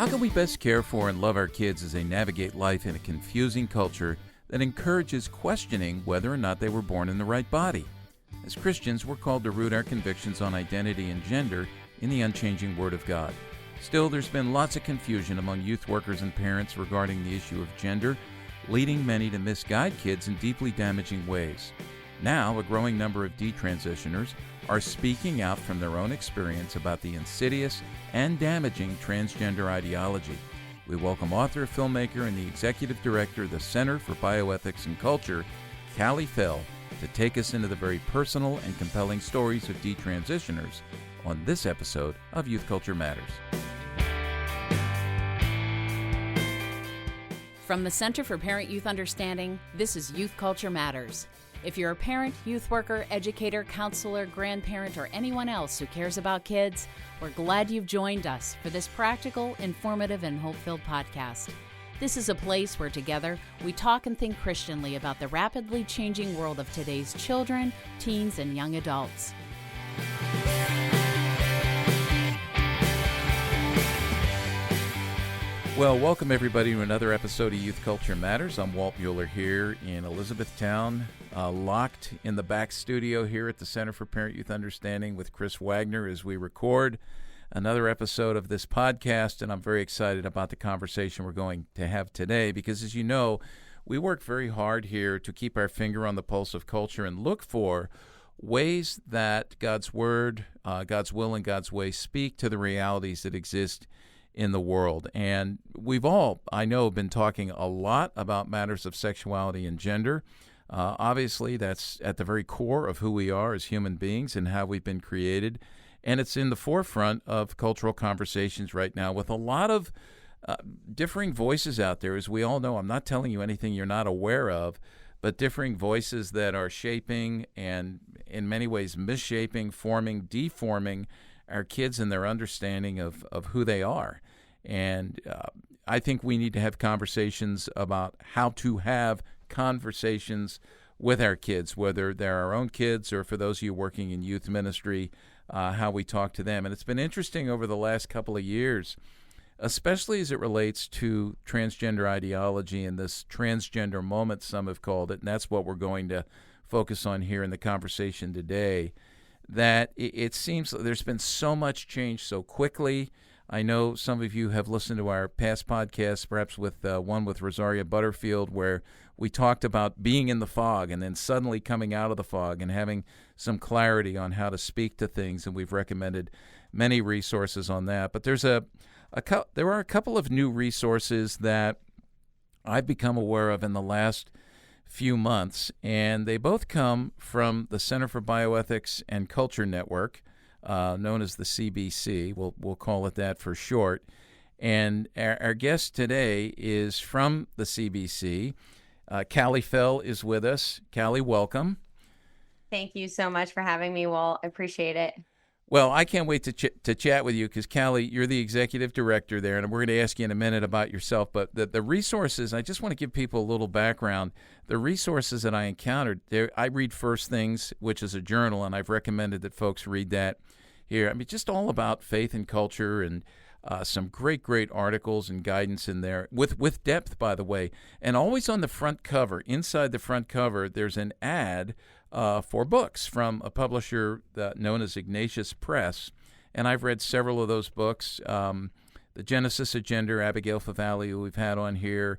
How can we best care for and love our kids as they navigate life in a confusing culture that encourages questioning whether or not they were born in the right body? As Christians, we're called to root our convictions on identity and gender in the unchanging Word of God. Still, there's been lots of confusion among youth workers and parents regarding the issue of gender, leading many to misguide kids in deeply damaging ways. Now, a growing number of detransitioners are speaking out from their own experience about the insidious and damaging transgender ideology. We welcome author, filmmaker, and the executive director of the Center for Bioethics and Culture, Kallie Fell, to take us into the very personal and compelling stories of detransitioners on this episode of Youth Culture Matters. From the Center for Parent-Youth Understanding, this is Youth Culture Matters. If you're a parent, youth worker, educator, counselor, grandparent, or anyone else who cares about kids, we're glad you've joined us for this practical, informative, and hope-filled podcast. This is a place where together we talk and think Christianly about the rapidly changing world of today's children, teens, and young adults. Well, welcome everybody to another episode of Youth Culture Matters. I'm Walt Mueller here in Elizabethtown, locked in the back studio here at the Center for Parent-Youth Understanding with Chris Wagner as we record another episode of this podcast, and I'm very excited about the conversation we're going to have today because, as you know, we work very hard here to keep our finger on the pulse of culture and look for ways that God's Word, God's will, and God's way speak to the realities that exist in the world. And we've all, I know, been talking a lot about matters of sexuality and gender. Obviously, that's at the very core of who we are as human beings and how we've been created. And it's in the forefront of cultural conversations right now with a lot of differing voices out there. As we all know, I'm not telling you anything you're not aware of, but differing voices that are shaping and in many ways misshaping, forming, deforming our kids and their understanding of who they are. And I think we need to have conversations about how to have conversations with our kids, whether they're our own kids or for those of you working in youth ministry, how we talk to them. And it's been interesting over the last couple of years, especially as it relates to transgender ideology and this transgender moment, some have called it, and that's what we're going to focus on here in the conversation today, that it seems there's been so much change so quickly. I know some of you have listened to our past podcasts, perhaps with one with Rosaria Butterfield, where we talked about being in the fog and then suddenly coming out of the fog and having some clarity on how to speak to things, and we've recommended many resources on that. But there are a couple of new resources that I've become aware of in the last few months, and they both come from the Center for Bioethics and Culture Network, known as the CBC. We'll call it that for short. And our guest today is from the CBC. Kallie Fell is with us. Kallie, welcome. Thank you so much for having me, Walt. I appreciate it. Well, I can't wait to chat with you because, Kallie, you're the executive director there, and we're going to ask you in a minute about yourself. But the resources, I just want to give people a little background. The resources that I encountered, I read First Things, which is a journal, and I've recommended that folks read that here. I mean, just all about faith and culture and some great articles and guidance in there with depth, by the way. And always on the front cover, inside the front cover, there's an ad for books from a publisher known as Ignatius Press. And I've read several of those books. The Genesis of Gender, Abigail Favale, who we've had on here,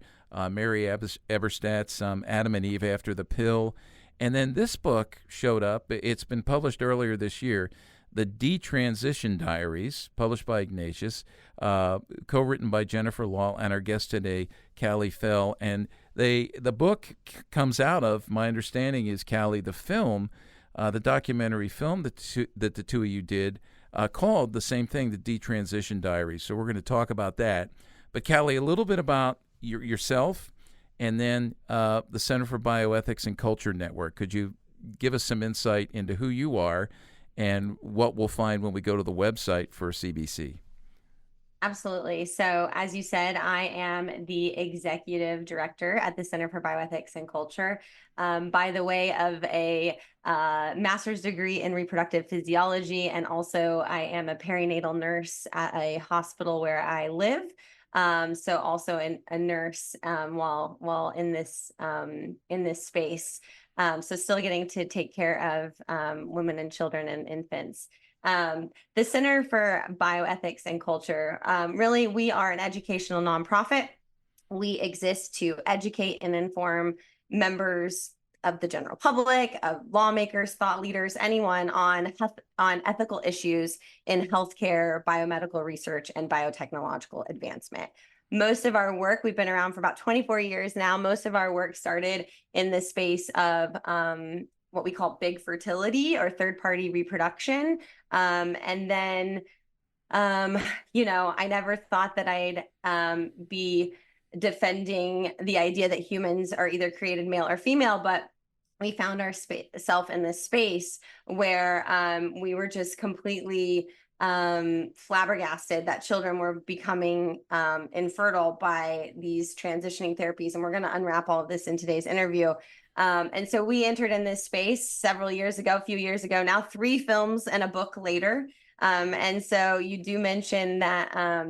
Mary Eberstadt's Adam and Eve After the Pill. And then this book showed up. It's been published earlier this year, The Detransition Diaries, published by Ignatius, co-written by Jennifer Law and our guest today, Kallie Fell. And the book comes out of, my understanding is, Kallie, the film, the documentary film that the two of you did, called the same thing, The Detransition Diaries. So we're going to talk about that. But Kallie, a little bit about yourself and then the Center for Bioethics and Culture Network. Could you give us some insight into who you are and what we'll find when we go to the website for CBC? Absolutely. So as you said, I am the executive director at the Center for Bioethics and Culture. By the way of a master's degree in reproductive physiology, and also I am a perinatal nurse at a hospital where I live. So also a nurse while in this space. So still getting to take care of women and children and infants. The Center for Bioethics and Culture, really, we are an educational nonprofit. We exist to educate and inform members of the general public, of lawmakers, thought leaders, anyone on ethical issues in healthcare, biomedical research, and biotechnological advancement. Most of our work, we've been around for about 24 years now. Most of our work started in the space of what we call big fertility or third-party reproduction. And then, I never thought that I'd be defending the idea that humans are either created male or female, but we found ourselves in this space where we were just completely flabbergasted that children were becoming infertile by these transitioning therapies. And we're going to unwrap all of this in today's interview. And so we entered in this space several years ago, a few years ago now, 3 films and a book later. And so you do mention that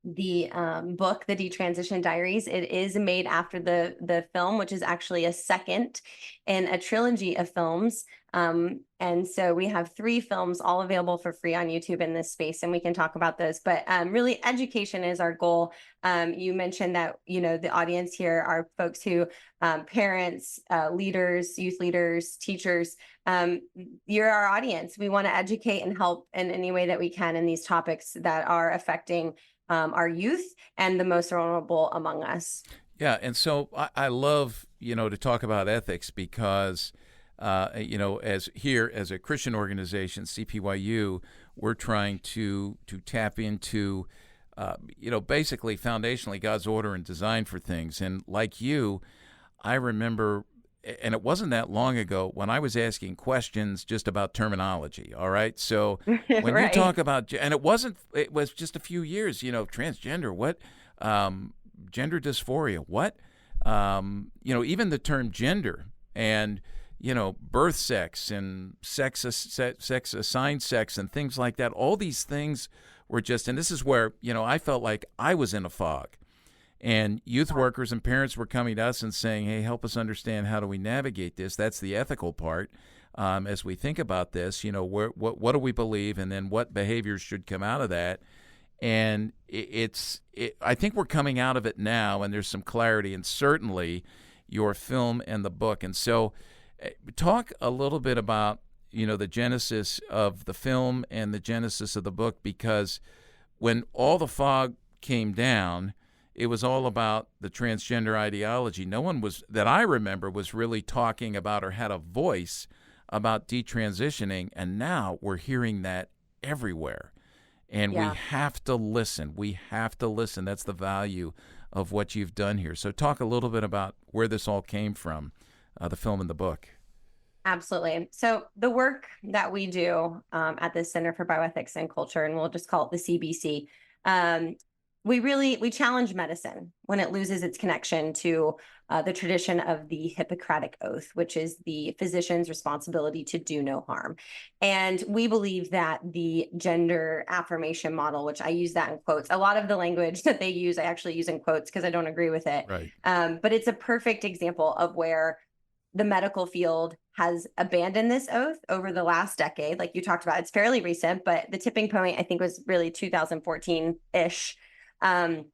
the book, The Detransition Diaries, it is made after the film, which is actually a second in a trilogy of films. And so we have 3 films all available for free on YouTube in this space, and we can talk about those. But really, education is our goal. You mentioned that, the audience here are folks who, parents, leaders, youth leaders, teachers. You're our audience. We want to educate and help in any way that we can in these topics that are affecting our youth and the most vulnerable among us. Yeah, and so I love, to talk about ethics because, as a Christian organization, CPYU, we're trying to tap into, basically foundationally God's order and design for things. And like you, I remember, and it wasn't that long ago when I was asking questions just about terminology. All right. So when Right. you talk about, and it was just a few years, transgender, what, gender dysphoria, what, even the term gender and, birth sex and sex assigned sex and things like that. All these things were just, and this is where, I felt like I was in a fog. And youth workers and parents were coming to us and saying, hey, help us understand, how do we navigate this? That's the ethical part. As we think about this, what do we believe, and then what behaviors should come out of that? And I think we're coming out of it now, and there's some clarity, and certainly your film and the book. And so talk a little bit about, the genesis of the film and the genesis of the book, because when all the fog came down, it was all about the transgender ideology. No one that I remember was really talking about or had a voice about detransitioning, and now we're hearing that everywhere. And Yeah. we have to listen. We have to listen. That's the value of what you've done here. So talk a little bit about where this all came from, the film and the book. Absolutely. So the work that we do at the Center for Bioethics and Culture, and we'll just call it the CBC, we challenge medicine when it loses its connection to the tradition of the Hippocratic Oath, which is the physician's responsibility to do no harm. And we believe that the gender affirmation model, which I use that in quotes, a lot of the language that they use, I actually use in quotes because I don't agree with it. Right. But it's a perfect example of where the medical field has abandoned this oath over the last decade. Like you talked about, it's fairly recent, but the tipping point, I think, was really 2014-ish. And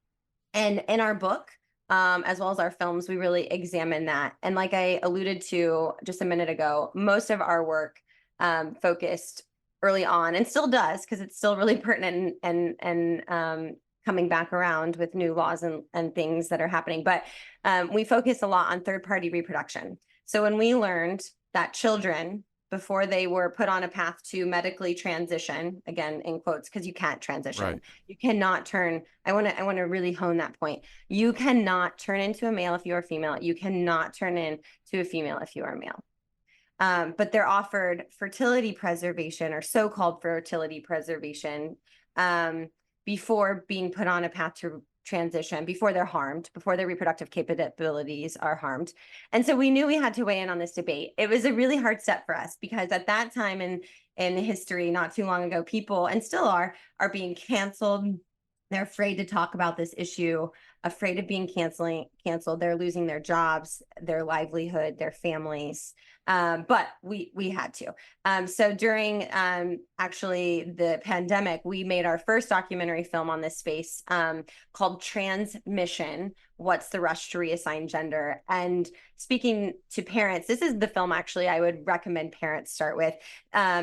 in our book, as well as our films, we really examine that. And like I alluded to just a minute ago, most of our work focused early on, and still does, because it's still really pertinent and coming back around with new laws and things that are happening. But we focus a lot on third-party reproduction. So when we learned that children, before they were put on a path to medically transition, again, in quotes, because you can't transition. Right. You cannot turn, I want to really hone that point. You cannot turn into a male if you are female. You cannot turn into a female if you are male. But they're offered fertility preservation, or so-called fertility preservation, before being put on a path to transition, before they're harmed, before their reproductive capabilities are harmed. And so we knew we had to weigh in on this debate. It was a really hard step for us, because at that time in history, not too long ago, people, and still are being canceled, They're afraid to talk about this issue, afraid of being canceled. They're losing their jobs, their livelihood, their families. But we had to. So during actually the pandemic, we made our first documentary film on this space called Transmission: What's the Rush to Reassign Gender? And speaking to parents, this is the film actually I would recommend parents start with.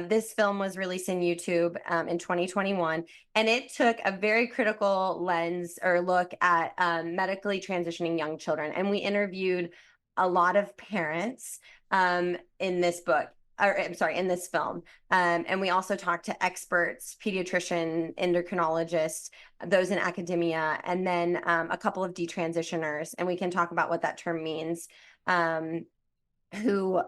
This film was released in YouTube in 2021, and it took a very critical lens or look at medically transitioning young children. And we interviewed a lot of parents in this book, or I'm sorry, in this film. And we also talked to experts, pediatrician, endocrinologists, those in academia, and then a couple of detransitioners. And we can talk about what that term means. Who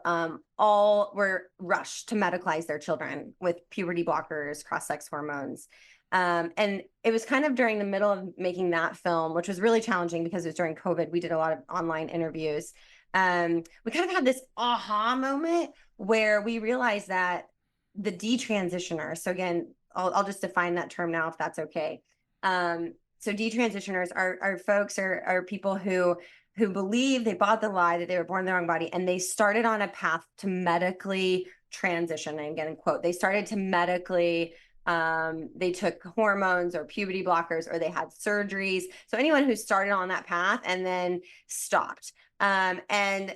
all were rushed to medicalize their children with puberty blockers, cross-sex hormones. And it was kind of during the middle of making that film, which was really challenging because it was during COVID. We did a lot of online interviews. We kind of had this aha moment where we realized that the detransitioners, so again, I'll just define that term now if that's okay. So detransitioners are folks are people who believe they bought the lie that they were born in the wrong body, and they started on a path to medically transition. And again, quote, they started to medically, they took hormones or puberty blockers, or they had surgeries. So anyone who started on that path and then stopped. And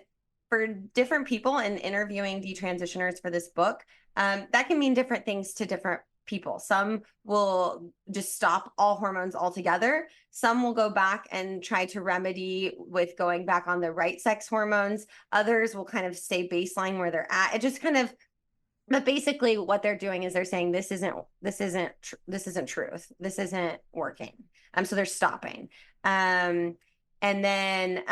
for different people in interviewing detransitioners for this book, that can mean different things to different people. Some will just stop all hormones altogether. Some will go back and try to remedy with going back on the right sex hormones. Others will kind of stay baseline where they're at. It just kind of, but basically what they're doing is they're saying this isn't truth. This isn't working. So they're stopping. And then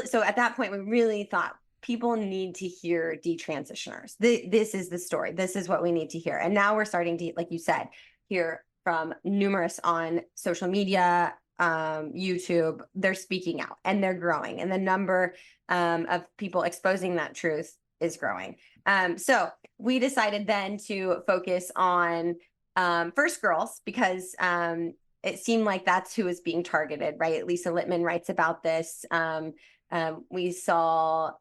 so at that point we really thought people need to hear detransitioners. This is the story. This is what we need to hear. And now we're starting to, like you said, hear from numerous on social media, YouTube. They're speaking out and they're growing. And the number of people exposing that truth is growing. So we decided then to focus on first girls, because it seemed like that's who was being targeted, right? Lisa Littman writes about this. We saw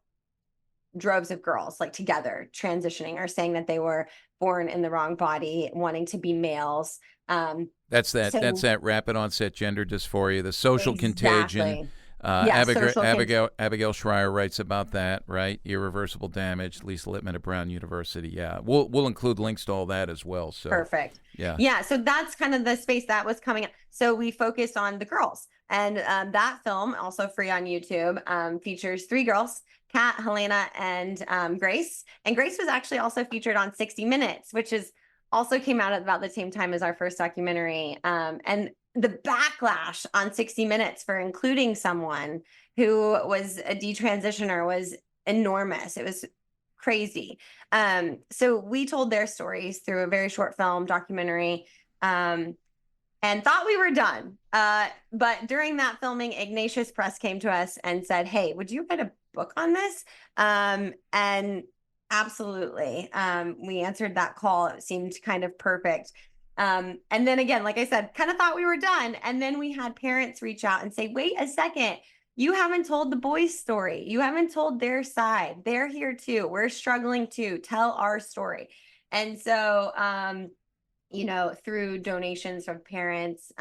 droves of girls like together transitioning or saying that they were born in the wrong body, wanting to be males. That's that rapid onset gender dysphoria, the social contagion. Abigail Schreier writes about that, right? Irreversible damage. Lisa Littman at Brown University. Yeah, we'll include links to all that as well. So perfect. Yeah. So that's kind of the space that was coming up. So we focused on the girls, and that film, also free on YouTube, features 3 girls: Kat, Helena, and Grace. And Grace was actually also featured on 60 Minutes, which is also came out at about the same time as our first documentary. And the backlash on 60 Minutes for including someone who was a detransitioner was enormous. It was crazy. So we told their stories through a very short film documentary, and thought we were done. But during that filming, Ignatius Press came to us and said, "Hey, would you write a book on this?" And absolutely, we answered that call. It seemed kind of perfect. And then again, like I said, kind of thought we were done. And then we had parents reach out and say, "Wait a second, you haven't told the boys' story. You haven't told their side. They're here too. We're struggling too. Tell our story." And so, through donations from parents,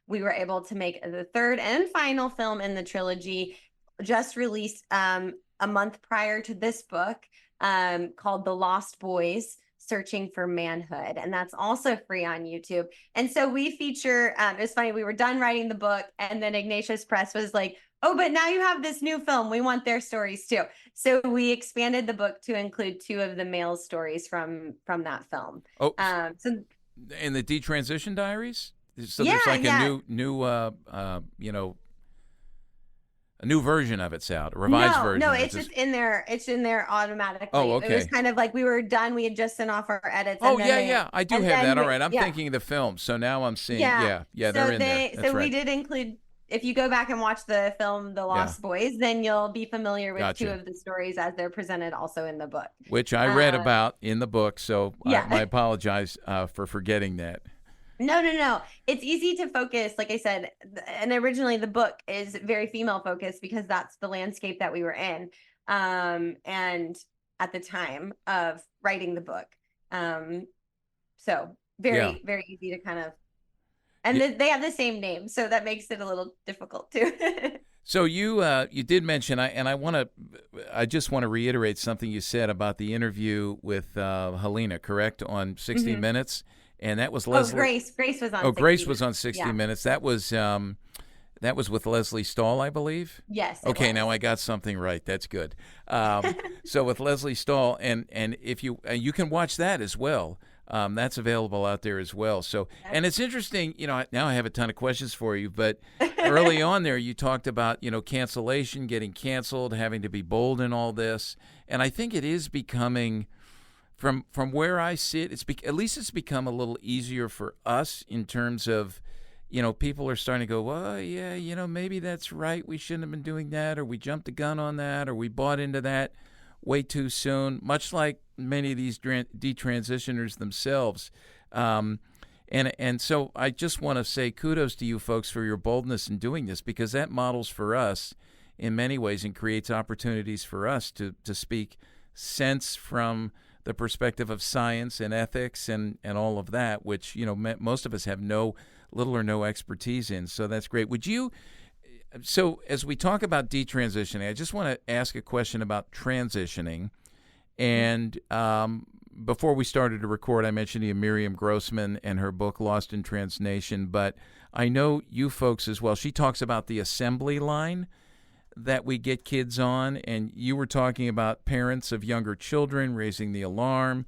we were able to make the third and final film in the trilogy, just released a month prior to this book, called The Lost Boys: Searching for Manhood. And that's also free on YouTube. And so we feature, it's funny, we were done writing the book, and then Ignatius Press was like, "Oh, but now you have this new film. We want their stories too." So we expanded the book to include 2 of the male stories from that film. Oh, in the Detransition Diaries? So yeah, there's like yeah. a new version of it's out, a revised version. No, it's just in there. It's in there automatically. Oh, okay. It was kind of like we were done. We had just sent off our edits. Oh, yeah. I do have that. All right. I'm thinking of the film. So now I'm seeing. Yeah, they're in there. That's so right. We did include, if you go back and watch the film, The Lost Boys, then you'll be familiar with 2 of the stories as they're presented also in the book. Which I read about in the book. So I apologize for forgetting that. No. It's easy to focus. Like I said, and originally the book is very female focused because that's the landscape that we were in. And at the time of writing the book. So Yeah. very, very easy to kind of, and Y- they have the same name. So that makes it a little difficult too. So you did mention I just want to reiterate something you said about the interview with Helena, correct, on 60 Mhm. Minutes, and that was Oh, Leslie. Grace was Oh, on Grace 60 was Minutes. on 60 Yeah. Minutes. That was with Leslie Stahl, I believe. Yes, it Okay, now was. I got something right. That's good. So with Leslie Stahl, and if you can watch that as well. That's available out there as well. So, and it's interesting. Now I have a ton of questions for you, but early on there, you talked about cancellation, getting canceled, having to be bold in all this, and I think it is becoming. From where I sit, at least it's become a little easier for us in terms of, people are starting to go, well, yeah, maybe that's right. We shouldn't have been doing that, or we jumped the gun on that, or we bought into that way too soon, much like many of these detransitioners themselves. And so I just want to say kudos to you folks for your boldness in doing this, because that models for us in many ways and creates opportunities for us to speak sense from the perspective of science and ethics and all of that, which most of us have little or no expertise in. So that's great. So as we talk about detransitioning, I just want to ask a question about transitioning. And before we started to record, I mentioned to you Miriam Grossman and her book Lost in Transnation, but I know you folks as well. She talks about the assembly line that we get kids on, and you were talking about parents of younger children raising the alarm,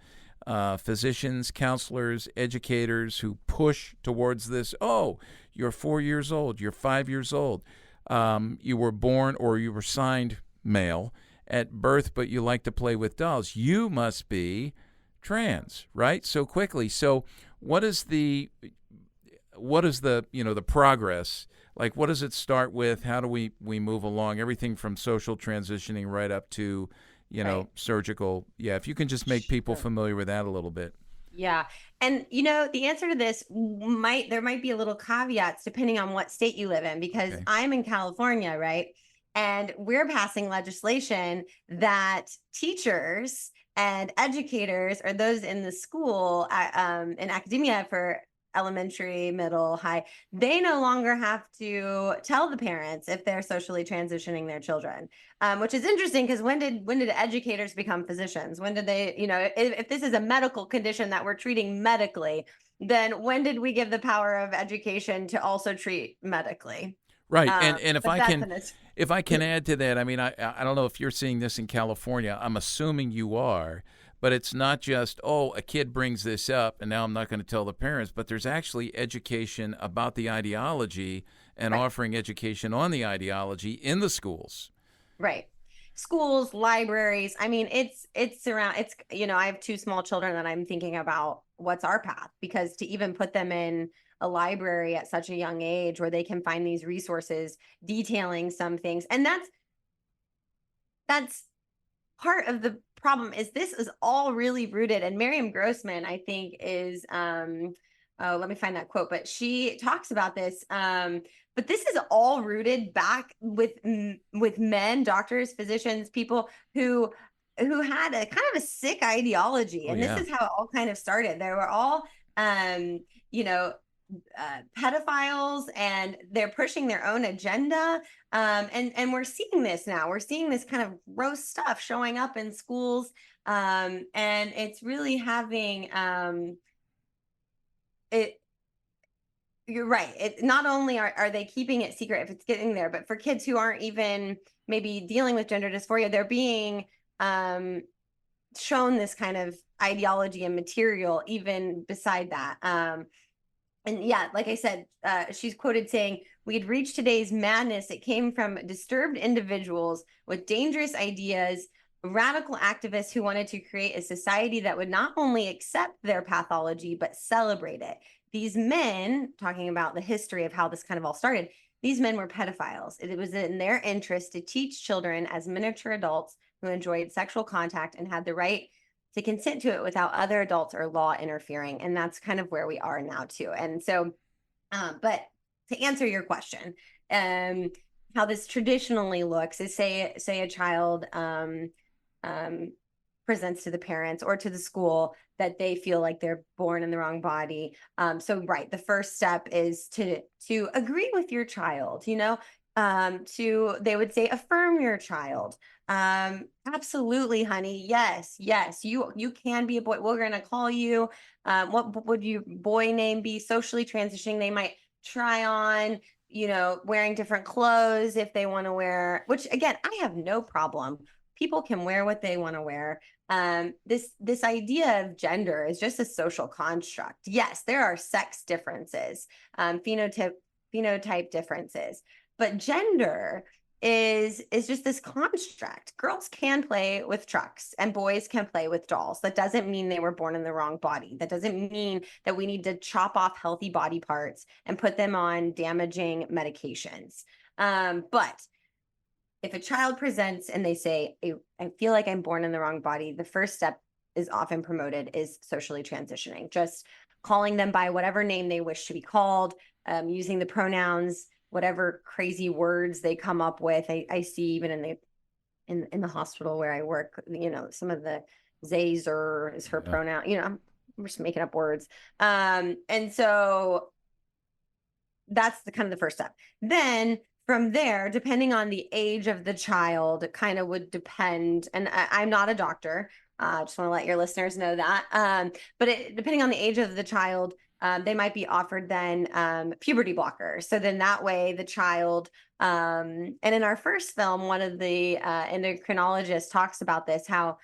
physicians, counselors, educators who push towards this. Oh, you're 4 years old, you're 5 years old, you were born or you were signed male at birth, but you like to play with dolls. You must be trans, right? So quickly. So what is the the progress? Like, what does it start with? How do we move along? Everything from social transitioning right up to, Right. surgical. Yeah, if you can just make people Sure. familiar with that a little bit. Yeah. And the answer to this there might be a little caveats depending on what state you live in, because Okay. I'm in California, right? And we're passing legislation that teachers and educators, or those in the school, in academia for elementary, middle, high, they no longer have to tell the parents if they're socially transitioning their children. Which is interesting, because when did educators become physicians? When did they, if this is a medical condition that we're treating medically, then when did we give the power of education to also treat medically? Right. And But that's an if I can add to that, I mean, I don't know if you're seeing this in California. I'm assuming you are, but it's not just, oh, a kid brings this up and now I'm not going to tell the parents, but there's actually education about the ideology and right. offering education on the ideology in the schools. Right. Schools, libraries. I mean, it's around, I have two small children that I'm thinking about what's our path, because to even put them in a library at such a young age where they can find these resources detailing some things. And that's part of the problem. Is this is all really rooted, and Miriam Grossman, I think, is oh, let me find that quote, but she talks about this. But this is all rooted back with men, doctors, physicians, people who had a kind of a sick ideology. Oh, And this yeah. is how it all kind of started. They were all um, you know, pedophiles, and they're pushing their own agenda. And we're seeing this now. We're seeing this kind of gross stuff showing up in schools, and it's really having it. You're right. It not only are they keeping it secret if it's getting there, but for kids who aren't even maybe dealing with gender dysphoria, they're being um, shown this kind of ideology and material even beside that. And yeah, like I said, she's quoted saying, "We'd reached today's madness. It came from disturbed individuals with dangerous ideas, radical activists who wanted to create a society that would not only accept their pathology, but celebrate it. These men," talking about the history of how this kind of all started, "these men were pedophiles. It was in their interest to teach children as miniature adults who enjoyed sexual contact and had the right to consent to it without other adults or law interfering. And that's kind of where we are now too. And so, but to answer your question, how this traditionally looks is say a child presents to the parents or to the school that they feel like they're born in the wrong body. So right, the first step is to agree with your child, they would say affirm your child. Absolutely, honey. Yes, you can be a boy. We're gonna call you. What would your boy name be? Socially transitioning. They might try on, wearing different clothes if they want to wear, which again, I have no problem. People can wear what they want to wear. This idea of gender is just a social construct. Yes, there are sex differences, phenotype differences, but gender is just this construct. Girls can play with trucks and boys can play with dolls. That doesn't mean they were born in the wrong body. That doesn't mean that we need to chop off healthy body parts and put them on damaging medications. But if a child presents and they say, I feel like I'm born in the wrong body, the first step is often promoted is socially transitioning, just calling them by whatever name they wish to be called, using the pronouns, whatever crazy words they come up with. I see even in the hospital where I work, some of the Zazer is her pronoun, I'm just making up words. And so that's the kind of the first step. Then from there, depending on the age of the child, it kind of would depend. And I'm not a doctor. I just want to let your listeners know that. But depending on the age of the child, they might be offered then puberty blockers. So then that way the child, and in our first film, one of the endocrinologists talks about this, how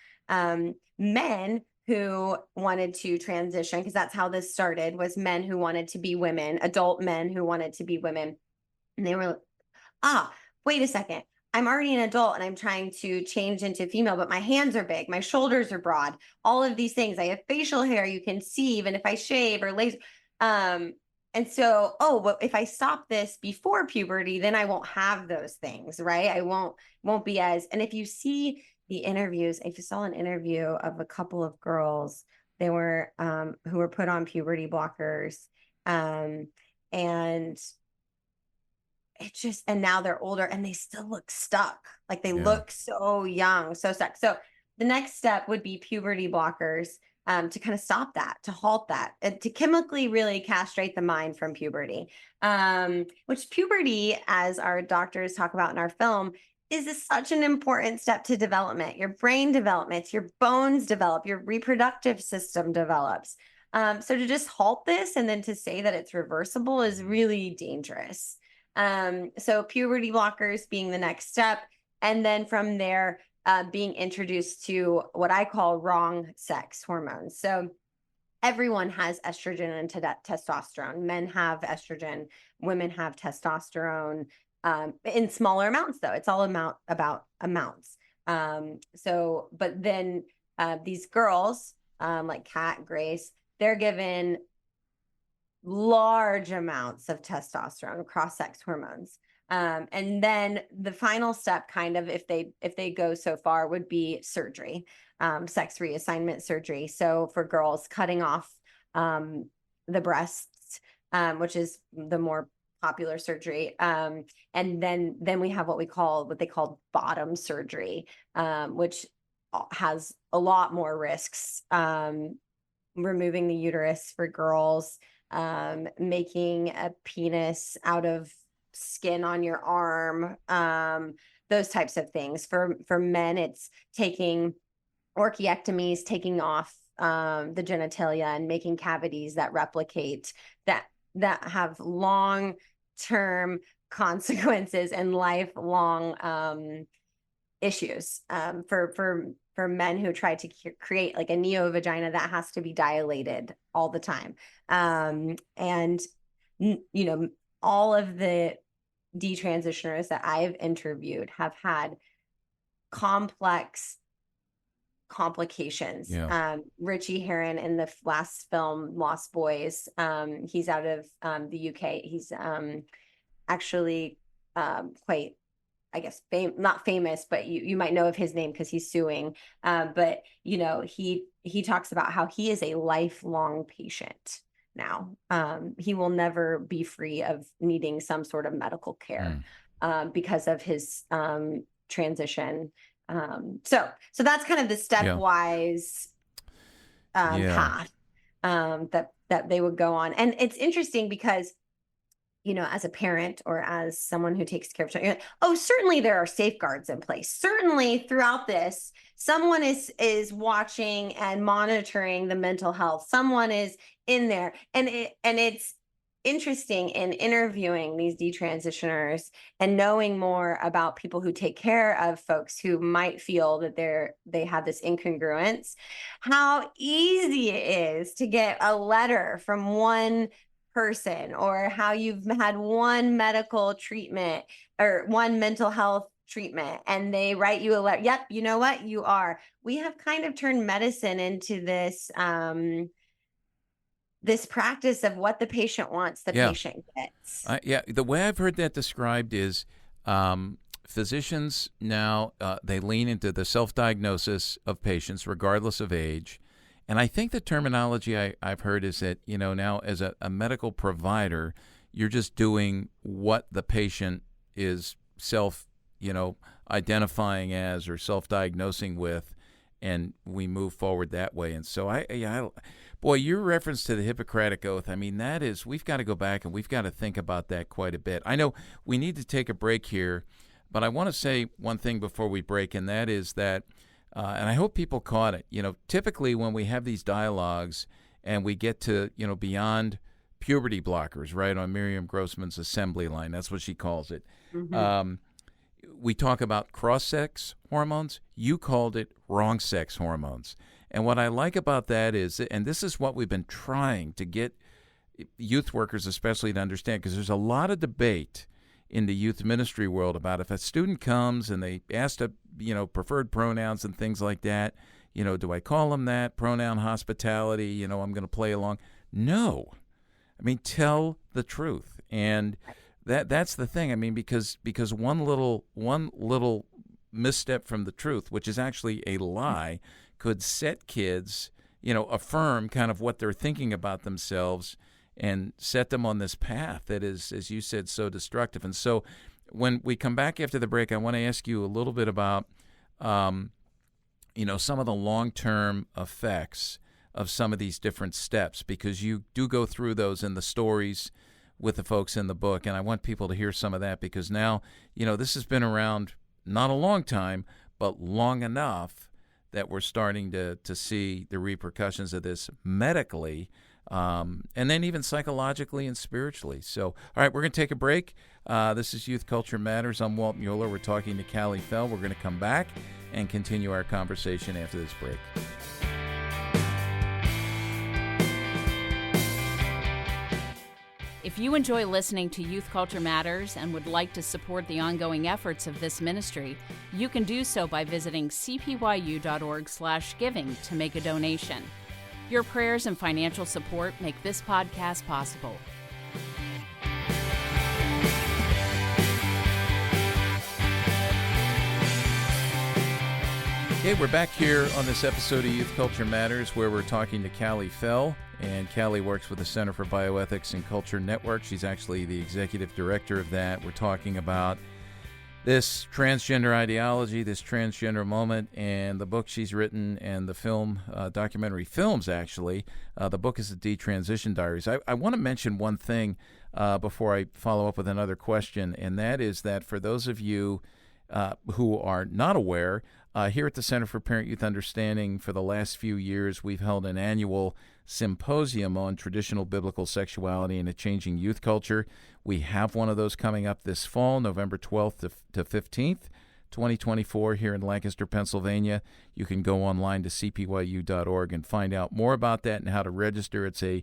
men who wanted to transition, because that's how this started, was men who wanted to be women, adult men who wanted to be women. And they were, wait a second. I'm already an adult and I'm trying to change into female, but my hands are big, my shoulders are broad, all of these things. I have facial hair you can see, even if I shave or laser. And so, well, if I stop this before puberty, then I won't have those things, right? I won't be as, and if you see the interviews, if you saw an interview of a couple of girls, they were, who were put on puberty blockers, and and now they're older and they still look stuck. Like they look so young, so stuck. So the next step would be puberty blockers, to kind of stop that, to halt that, to chemically really castrate the mind from puberty. Which puberty, as our doctors talk about in our film, is such an important step to development. Your brain developments, your bones develop, your reproductive system develops. So to just halt this and then to say that it's reversible is really dangerous. So puberty blockers being the next step. And then from there, being introduced to what I call wrong sex hormones. So everyone has estrogen and testosterone. Men have estrogen, women have testosterone, in smaller amounts though. It's all about amounts. But then these girls, like Kat, Grace, they're given large amounts of testosterone, cross-sex hormones. And then the final step, kind of, if they go so far, would be surgery, sex reassignment surgery. So for girls, cutting off the breasts, which is the more popular surgery. And then we have what they call bottom surgery, which has a lot more risks. Removing the uterus for girls, making a penis out of skin on your arm, those types of things. For men, it's taking orchiectomies, taking off the genitalia and making cavities that replicate, that have long-term consequences and lifelong issues, for men who try to create like a neo vagina that has to be dilated all the time. And all of the detransitioners that I've interviewed have had complex complications. Richie Herron in the last film, Lost Boys, he's out of the UK. He's actually quite, I guess, not famous, but you might know of his name because he's suing. But he he talks about how he is a lifelong patient now. He will never be free of needing some sort of medical care because of his transition. So that's kind of the stepwise path that they would go on. And it's interesting because, as a parent or as someone who takes care of children, certainly there are safeguards in place. Certainly throughout this, someone is watching and monitoring the mental health. Someone is in there. And it's interesting in interviewing these detransitioners and knowing more about people who take care of folks who might feel that they have this incongruence, how easy it is to get a letter from one person, or how you've had one medical treatment or one mental health treatment and they write you a letter. Yep, you know what? You are. We have kind of turned medicine into this this practice of what the patient wants, the patient gets. The way I've heard that described is physicians now, they lean into the self-diagnosis of patients regardless of age. And I think the terminology I've heard is that, now as a medical provider, you're just doing what the patient is identifying as or self-diagnosing with, and we move forward that way. And so boy, your reference to the Hippocratic Oath, that is, we've got to go back and we've got to think about that quite a bit. I know we need to take a break here, but I want to say one thing before we break, and that is that, and I hope people caught it, typically when we have these dialogues and we get to, beyond puberty blockers, right, on Miriam Grossman's assembly line, that's what she calls it. Mm-hmm. We talk about cross-sex hormones. You called it wrong-sex hormones. And what I like about that is, and this is what we've been trying to get youth workers especially to understand, because there's a lot of debate in the youth ministry world about if a student comes and they ask to, preferred pronouns and things like that, do I call them that? Pronoun hospitality, I'm going to play along. No. Tell the truth. And that's the thing. Because one little misstep from the truth, which is actually a lie, could set kids, affirm kind of what they're thinking about themselves and set them on this path that is, as you said, so destructive. And so when we come back after the break, I want to ask you a little bit about, some of the long-term effects of some of these different steps, because you do go through those in the stories with the folks in the book. And I want people to hear some of that, because now, this has been around not a long time, but long enough that we're starting to see the repercussions of this medically, and then even psychologically and spiritually. So, all right, we're going to take a break. This is Youth Culture Matters. I'm Walt Mueller. We're talking to Kallie Fell. We're going to come back and continue our conversation after this break. If you enjoy listening to Youth Culture Matters and would like to support the ongoing efforts of this ministry, you can do so by visiting cpyu.org/giving to make a donation. Your prayers and financial support make this podcast possible. Okay, we're back here on this episode of Youth Culture Matters, where we're talking to Kallie Fell. And Kallie works with the Center for Bioethics and Culture Network. She's actually the executive director of that. We're talking about this transgender ideology, this transgender moment, and the book she's written, and the film, documentary films, actually. The book is the Detransition Diaries. I want to mention one thing before I follow up with another question, and that is that for those of you who are not aware, here at the Center for Parent Youth Understanding, for the last few years, we've held an annual symposium on traditional biblical sexuality and a changing youth culture. We have one of those coming up this fall, November 12th to 15th, 2024, here in Lancaster, Pennsylvania. You can go online to cpyu.org and find out more about that and how to register. It's a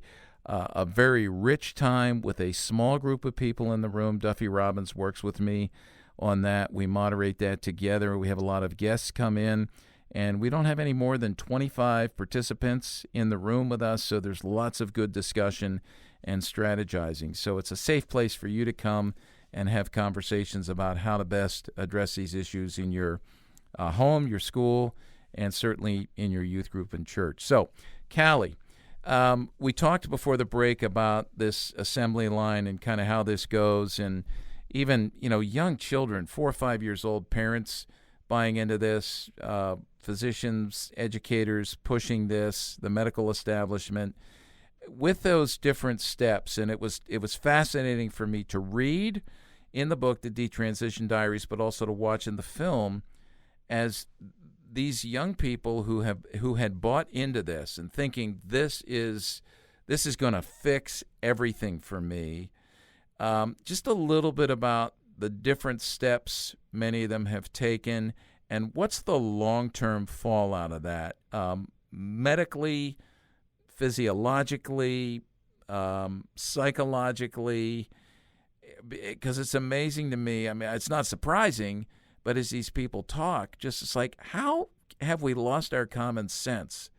very rich time with a small group of people in the room. Duffy Robbins works with me on that. We moderate that together. We have a lot of guests come in, and we don't have any more than 25 participants in the room with us, so there's lots of good discussion and strategizing. So it's a safe place for you to come and have conversations about how to best address these issues in your home, your school, and certainly in your youth group and church. So, Kallie, we talked before the break about this assembly line and kind of how this goes, and even, young children, 4 or 5 years old, parents buying into this, physicians, educators pushing this, the medical establishment, with those different steps. And it was fascinating for me to read in the book, The Detransition Diaries, but also to watch in the film, as these young people who had bought into this and thinking this is going to fix everything for me. Just a little bit about the different steps many of them have taken, and what's the long-term fallout of that, medically, physiologically, psychologically, because it's amazing to me. I mean, it's not surprising, but as these people talk, just it's like, how have we lost our common sense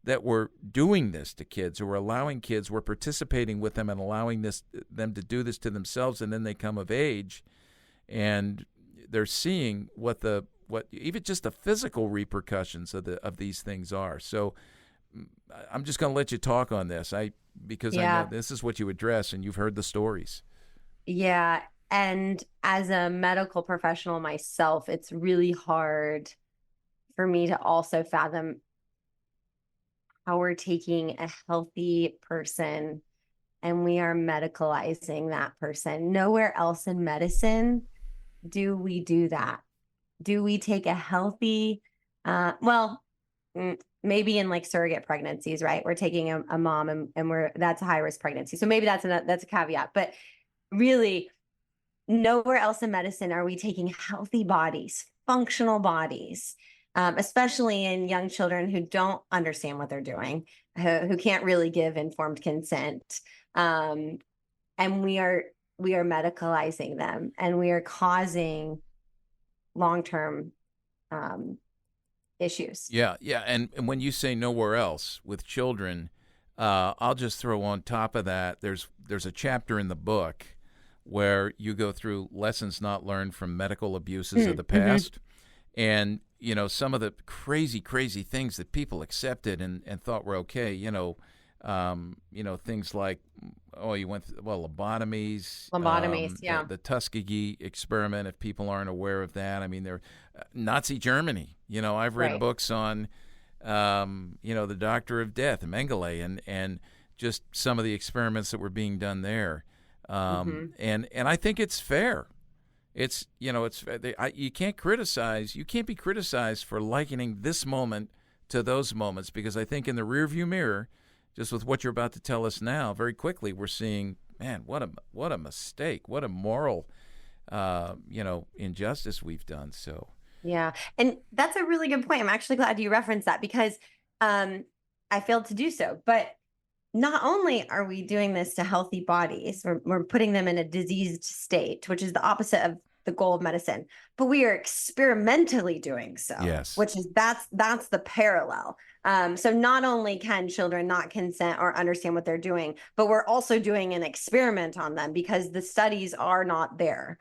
that we're doing this to kids, or we're allowing kids, we're participating with them and allowing them to do this to themselves, and then they come of age and they're seeing what even just the physical repercussions of these things are. So I'm just going to let you talk on this, because I know this is what you address and you've heard the stories. Yeah. And as a medical professional myself, it's really hard for me to also fathom how we're taking a healthy person and we are medicalizing that person. Nowhere else in medicine do we do that. Do we take a healthy, maybe in like surrogate pregnancies, right? We're taking a mom and that's a high risk pregnancy. So maybe that's a caveat, but really nowhere else in medicine are we taking healthy bodies, functional bodies, especially in young children who don't understand what they're doing, who can't really give informed consent. And we are medicalizing them, and we are causing long-term issues. Yeah. And when you say nowhere else with children, I'll just throw on top of that, there's a chapter in the book where you go through lessons not learned from medical abuses of the past. And, some of the crazy things that people accepted and thought were okay, things like, you went through, lobotomies. Yeah. The Tuskegee experiment, if people aren't aware of that. I mean, they're Nazi Germany. I've read books on, the Doctor of Death, Mengele, and just some of the experiments that were being done there. And I think it's fair. It's, you can't be criticized for likening this moment to those moments, because I think in the rearview mirror, just with what you're about to tell us now, very quickly we're seeing, man, what a mistake, what a moral, injustice we've done. So. Yeah. And that's a really good point. I'm actually glad you referenced that, because I failed to do so. But not only are we doing this to healthy bodies, we're putting them in a diseased state, which is the opposite of the goal of medicine, but we are experimentally doing so. Yes. Which is that's the parallel. So not only can children not consent or understand what they're doing, but we're also doing an experiment on them because the studies are not there.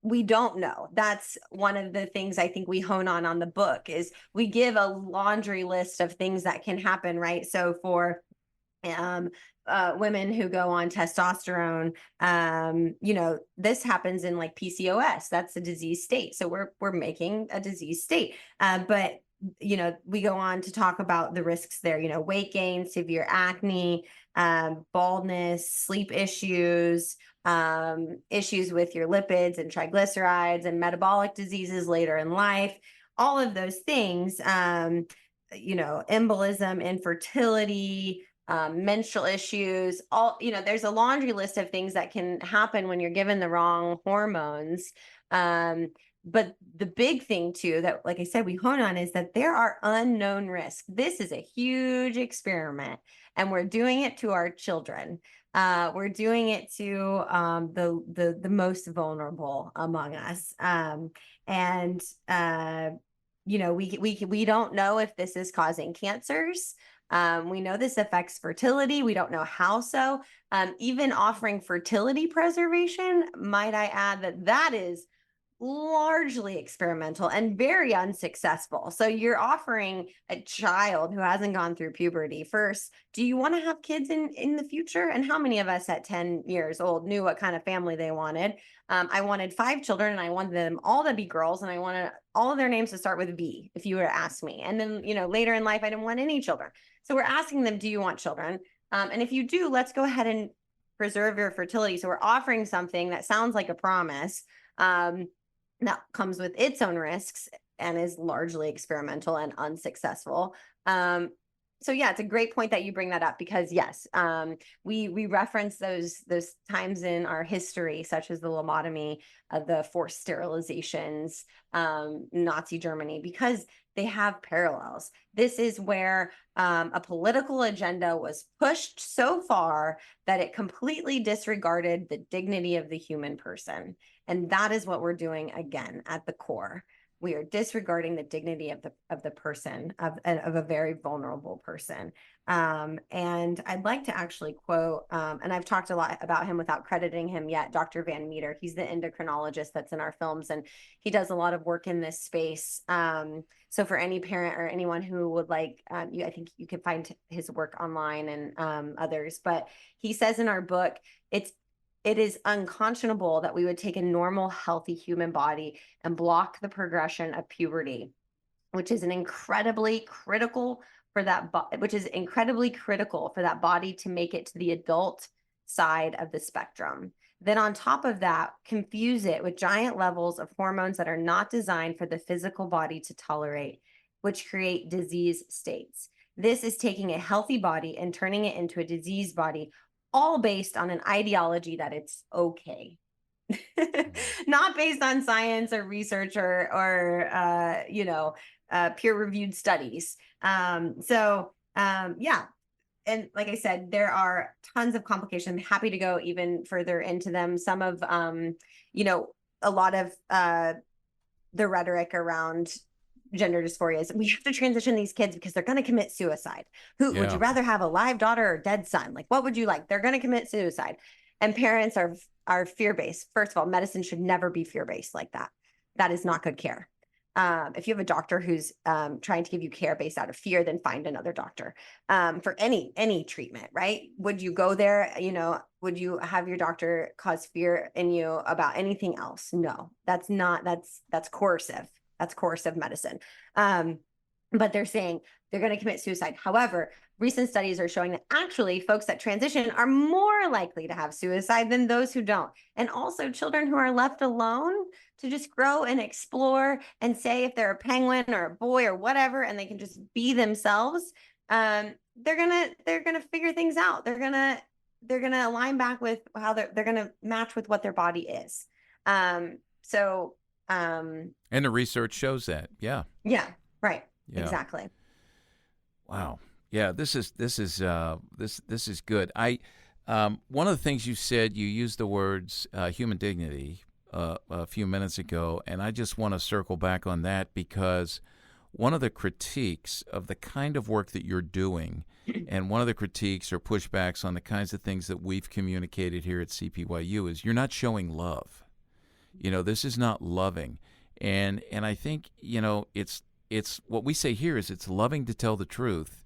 We don't know. That's one of the things I think we hone on the book, is we give a laundry list of things that can happen, right? So for women who go on testosterone, this happens in like PCOS. That's a disease state. So we're making a disease state. But we go on to talk about the risks there, weight gain, severe acne, baldness, sleep issues, issues with your lipids and triglycerides, and metabolic diseases later in life, all of those things, embolism, infertility, menstrual issues, there's a laundry list of things that can happen when you're given the wrong hormones. But the big thing too, that, like I said, we hone on, is that there are unknown risks. This is a huge experiment, and we're doing it to our children. We're doing it to the most vulnerable among us. We don't know if this is causing cancers. We know this affects fertility. We don't know how so. Even offering fertility preservation, might I add, that is largely experimental and very unsuccessful. So you're offering a child who hasn't gone through puberty first, do you want to have kids in the future? And how many of us at 10 years old knew what kind of family they wanted? I wanted 5 children and I wanted them all to be girls, and I wanted all of their names to start with B, if you were to ask me. And then, later in life, I didn't want any children. So we're asking them, do you want children? And if you do, let's go ahead and preserve your fertility. So we're offering something that sounds like a promise, that comes with its own risks and is largely experimental and unsuccessful. So yeah, it's a great point that you bring that up, because yes, we reference those times in our history, such as the lobotomy, the forced sterilizations, Nazi Germany, because they have parallels. This is where a political agenda was pushed so far that it completely disregarded the dignity of the human person. And that is what we're doing again at the core. We are disregarding the dignity of the person, of a very vulnerable person. And I'd like to actually quote, and I've talked a lot about him without crediting him yet, Dr. Van Meter. He's the endocrinologist that's in our films, and he does a lot of work in this space. So for any parent or anyone who would like, I think you can find his work online and others. But he says in our book, it is unconscionable that we would take a normal, healthy human body and block the progression of puberty, which is incredibly critical for that body to make it to the adult side of the spectrum. Then on top of that, confuse it with giant levels of hormones that are not designed for the physical body to tolerate, which create disease states. This is taking a healthy body and turning it into a disease body, all based on an ideology that it's okay. Not based on science or research or peer-reviewed studies. Yeah. And like I said, there are tons of complications. I'm happy to go even further into them. Some of, a lot of the rhetoric around gender dysphoria is we have to transition these kids because they're going to commit suicide. Would you rather have a live daughter or dead son? Like, what would you like? They're going to commit suicide. And parents are fear-based. First of all, medicine should never be fear-based like that. That is not good care. If you have a doctor who's trying to give you care based out of fear, then find another doctor for any treatment, right? Would you go there? Would you have your doctor cause fear in you about anything else? No, that's coercive. That's coercive medicine. But they're saying they're going to commit suicide. However, recent studies are showing that actually folks that transition are more likely to have suicide than those who don't. And also children who are left alone to just grow and explore and say if they're a penguin or a boy or whatever, and they can just be themselves, they're gonna figure things out. They're gonna align back with how they're gonna match with what their body is. And the research shows that. Yeah. Yeah. Right. Yeah. Exactly. Wow. Yeah. This is good. One of the things you said, you used the words human dignity a few minutes ago, and I just want to circle back on that, because one of the critiques of the kind of work that you're doing, and one of the critiques or pushbacks on the kinds of things that we've communicated here at CPYU, is you're not showing love. This is not loving. And I think, it's what we say here is it's loving to tell the truth,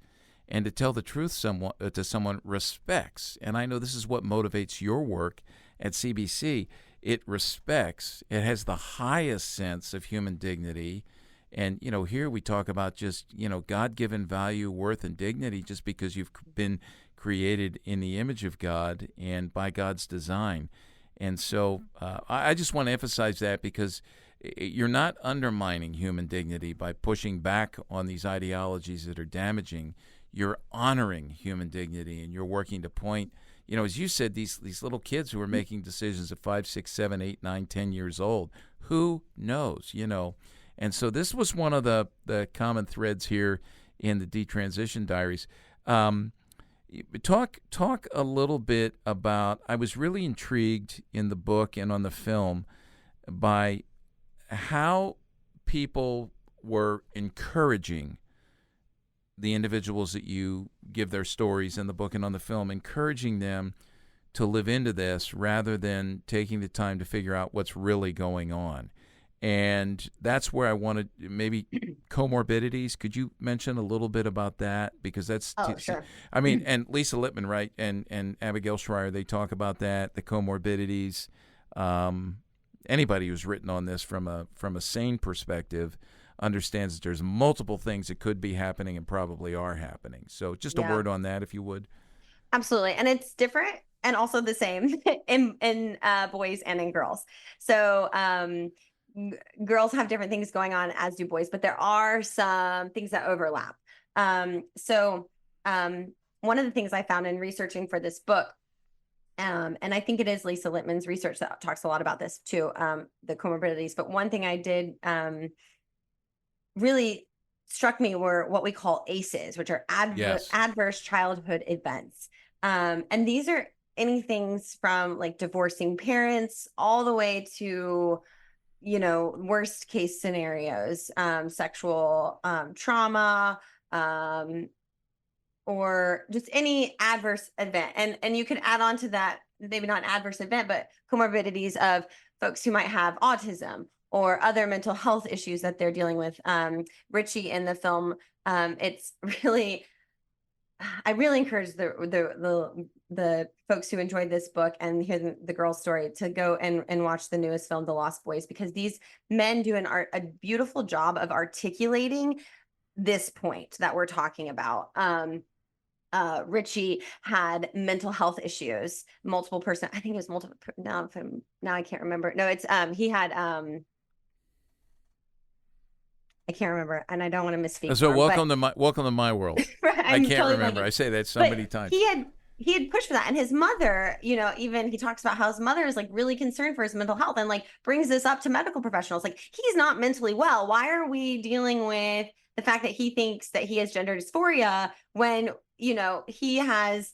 and to tell the truth to someone respects. And I know this is what motivates your work at CBC. It respects. It has the highest sense of human dignity. And, here we talk about just, God-given value, worth, and dignity just because you've been created in the image of God and by God's design. And so I just want to emphasize that, because you're not undermining human dignity by pushing back on these ideologies that are damaging. You're honoring human dignity, and you're working to point, as you said, these little kids who are making decisions at 5, 6, 7, 8, 9, 10 years old. Who knows, And so this was one of the common threads here in the Detransition Diaries. Talk a little bit about, I was really intrigued in the book and on the film by how people were encouraging the individuals that you give their stories in the book and on the film, encouraging them to live into this rather than taking the time to figure out what's really going on. And that's where I wanted maybe comorbidities. Could you mention a little bit about that? Because that's, Sure. I mean, and Lisa Lippman, right, and Abigail Schreier, they talk about that, the comorbidities. Anybody who's written on this from a sane perspective understands that there's multiple things that could be happening and probably are happening. So just a word on that, if you would. Absolutely. And it's different and also the same in boys and in girls. So girls have different things going on, as do boys, but there are some things that overlap. One of the things I found in researching for this book, and I think it is Lisa Lippman's research that talks a lot about this too, the comorbidities. But one thing I did really struck me were what we call ACEs, which are adverse childhood events. And these are anything from like divorcing parents all the way to, worst case scenarios, sexual trauma, or just any adverse event. And you could add on to that, maybe not an adverse event, but comorbidities of folks who might have autism or other mental health issues that they're dealing with. Richie in the film, it's really, I really encourage the folks who enjoyed this book and hear the girl's story to go and watch the newest film, The Lost Boys, because these men do a beautiful job of articulating this point that we're talking about. Richie had mental health issues, I think it was multiple, now I can't remember. No, it's, he had, I can't remember, and I don't want to misspeak. So welcome to my world. I can't totally remember. blanking. I say that so many times. He had pushed for that, and his mother, even he talks about how his mother is like really concerned for his mental health, and like brings this up to medical professionals. Like, he's not mentally well. Why are we dealing with the fact that he thinks that he has gender dysphoria when he has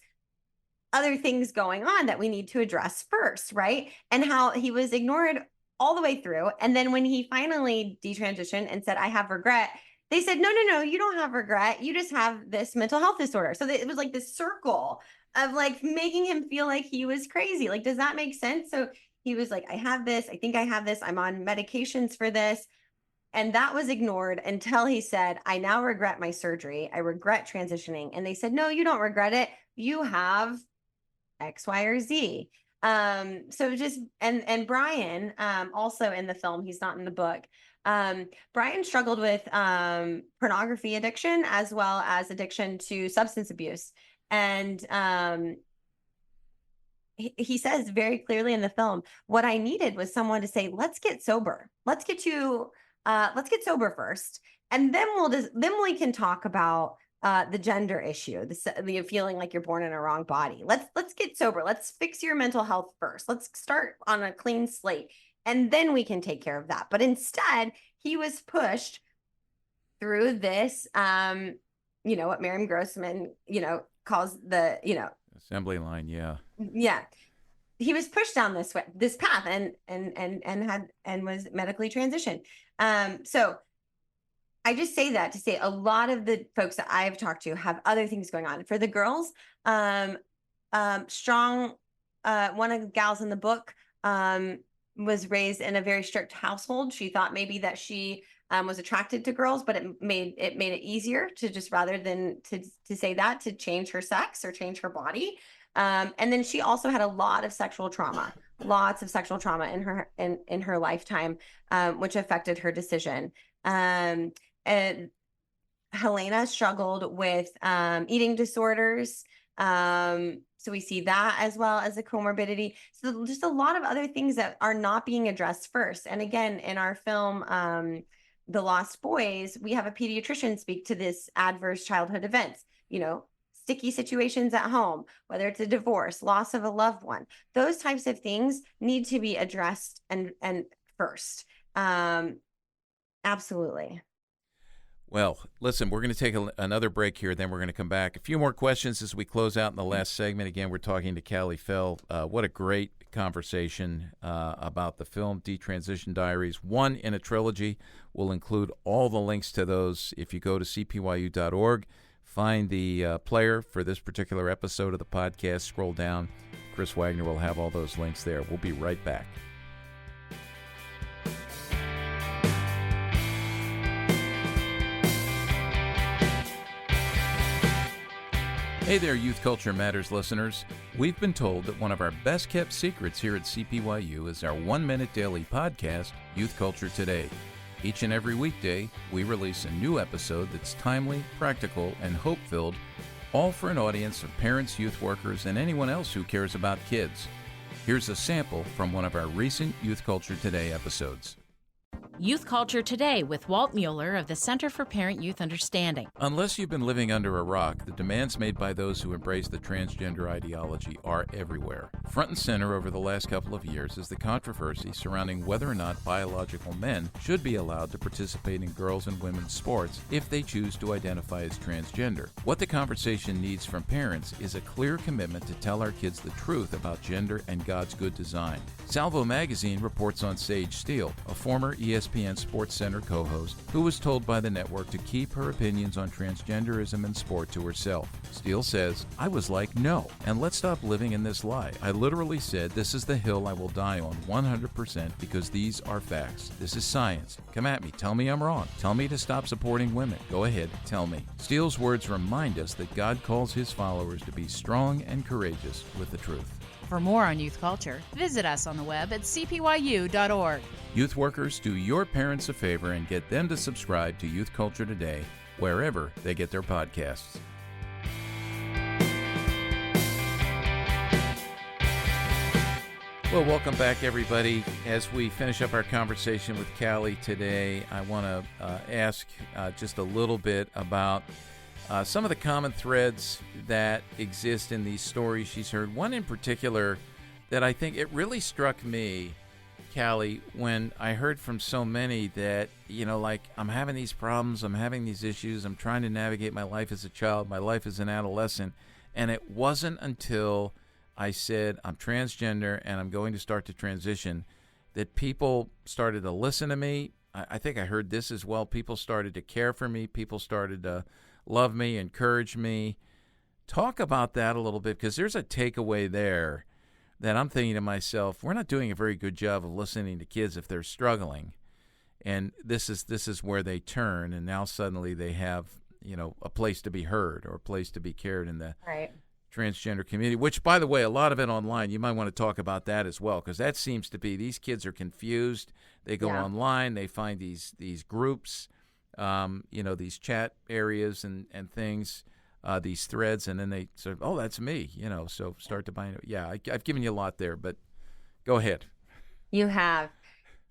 other things going on that we need to address first, right? And how he was ignored all the way through. And then when he finally detransitioned and said, I have regret, they said, no, you don't have regret. You just have this mental health disorder. So it was like this circle of like making him feel like he was crazy. Like, does that make sense? So he was like, I have this. I think I have this. I'm on medications for this. And that was ignored until he said, I now regret my surgery. I regret transitioning. And they said, no, you don't regret it. You have X, Y, or Z. So just, and Brian, also in the film, he's not in the book. Brian struggled with pornography addiction as well as addiction to substance abuse. And he says very clearly in the film, what I needed was someone to say, let's get sober. Let's get sober first. And then we can talk about the gender issue, the feeling like you're born in a wrong body. Let's get sober. Let's fix your mental health first. Let's start on a clean slate, and then we can take care of that. But instead, he was pushed through this, what Miriam Grossman, calls the, assembly line. Yeah. Yeah. He was pushed down this path and was medically transitioned. So I just say that to say a lot of the folks that I've talked to have other things going on. For the girls, Strong, one of the gals in the book, was raised in a very strict household. She thought maybe that she was attracted to girls, but it made it easier to just, rather than to say that, to change her sex or change her body. And then she also had lots of sexual trauma in her lifetime, which affected her decision. And Helena struggled with eating disorders. So we see that as well as a comorbidity. So just a lot of other things that are not being addressed first. And again, in our film, The Lost Boys, we have a pediatrician speak to this adverse childhood events, sticky situations at home, whether it's a divorce, loss of a loved one. Those types of things need to be addressed and first. Absolutely. Well, listen, we're going to take another break here, then we're going to come back. A few more questions as we close out in the last segment. Again, we're talking to Kallie Fell. What a great conversation about the film Detransition Diaries, one in a trilogy. We'll include all the links to those if you go to cpyu.org. Find the player for this particular episode of the podcast. Scroll down. Chris Wagner will have all those links there. We'll be right back. Hey there, Youth Culture Matters listeners. We've been told that one of our best kept secrets here at CPYU is our 1-minute daily podcast, Youth Culture Today. Each and every weekday, we release a new episode that's timely, practical, and hope-filled, all for an audience of parents, youth workers, and anyone else who cares about kids. Here's a sample from one of our recent Youth Culture Today episodes. Youth Culture Today with Walt Mueller of the Center for Parent-Youth Understanding. Unless you've been living under a rock, the demands made by those who embrace the transgender ideology are everywhere. Front and center over the last couple of years is the controversy surrounding whether or not biological men should be allowed to participate in girls' and women's sports if they choose to identify as transgender. What the conversation needs from parents is a clear commitment to tell our kids the truth about gender and God's good design. Salvo magazine reports on Sage Steele, a former ESPN Sports Center co-host who was told by the network to keep her opinions on transgenderism in sport to herself. Steele says, "I was like, no, and let's stop living in this lie. I literally said this is the hill I will die on 100% because these are facts. This is science. Come at me. Tell me I'm wrong. Tell me to stop supporting women. Go ahead. Tell me." Steele's words remind us that God calls his followers to be strong and courageous with the truth. For more on youth culture, visit us on the web at cpyu.org. Youth workers, do your parents a favor and get them to subscribe to Youth Culture Today wherever they get their podcasts. Well, welcome back, everybody. As we finish up our conversation with Kallie today, I want to ask just a little bit about some of the common threads that exist in these stories she's heard. One in particular that I think it really struck me, Kallie, when I heard from so many that, like, I'm having these problems, I'm having these issues, I'm trying to navigate my life as a child, my life as an adolescent, and it wasn't until I said I'm transgender and I'm going to start to transition that people started to listen to me. I think I heard this as well. People started to care for me. People started to love me, encourage me. Talk about that a little bit, because there's a takeaway there that I'm thinking to myself, we're not doing a very good job of listening to kids if they're struggling. And this is where they turn, and now suddenly they have, a place to be heard or a place to be cared in the transgender community, which, by the way, a lot of it online. You might want to talk about that as well, because that seems to be, these kids are confused. They go online, they find these groups, these chat areas and things, these threads, and then they say, oh, that's me, so start to buy. Yeah, I've given you a lot there, but go ahead. You have.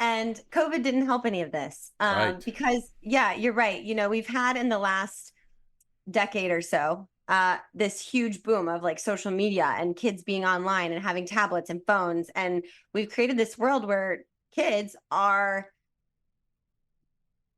And COVID didn't help any of this Right. Because, you're right. We've had in the last decade or so this huge boom of like social media and kids being online and having tablets and phones. And we've created this world where kids are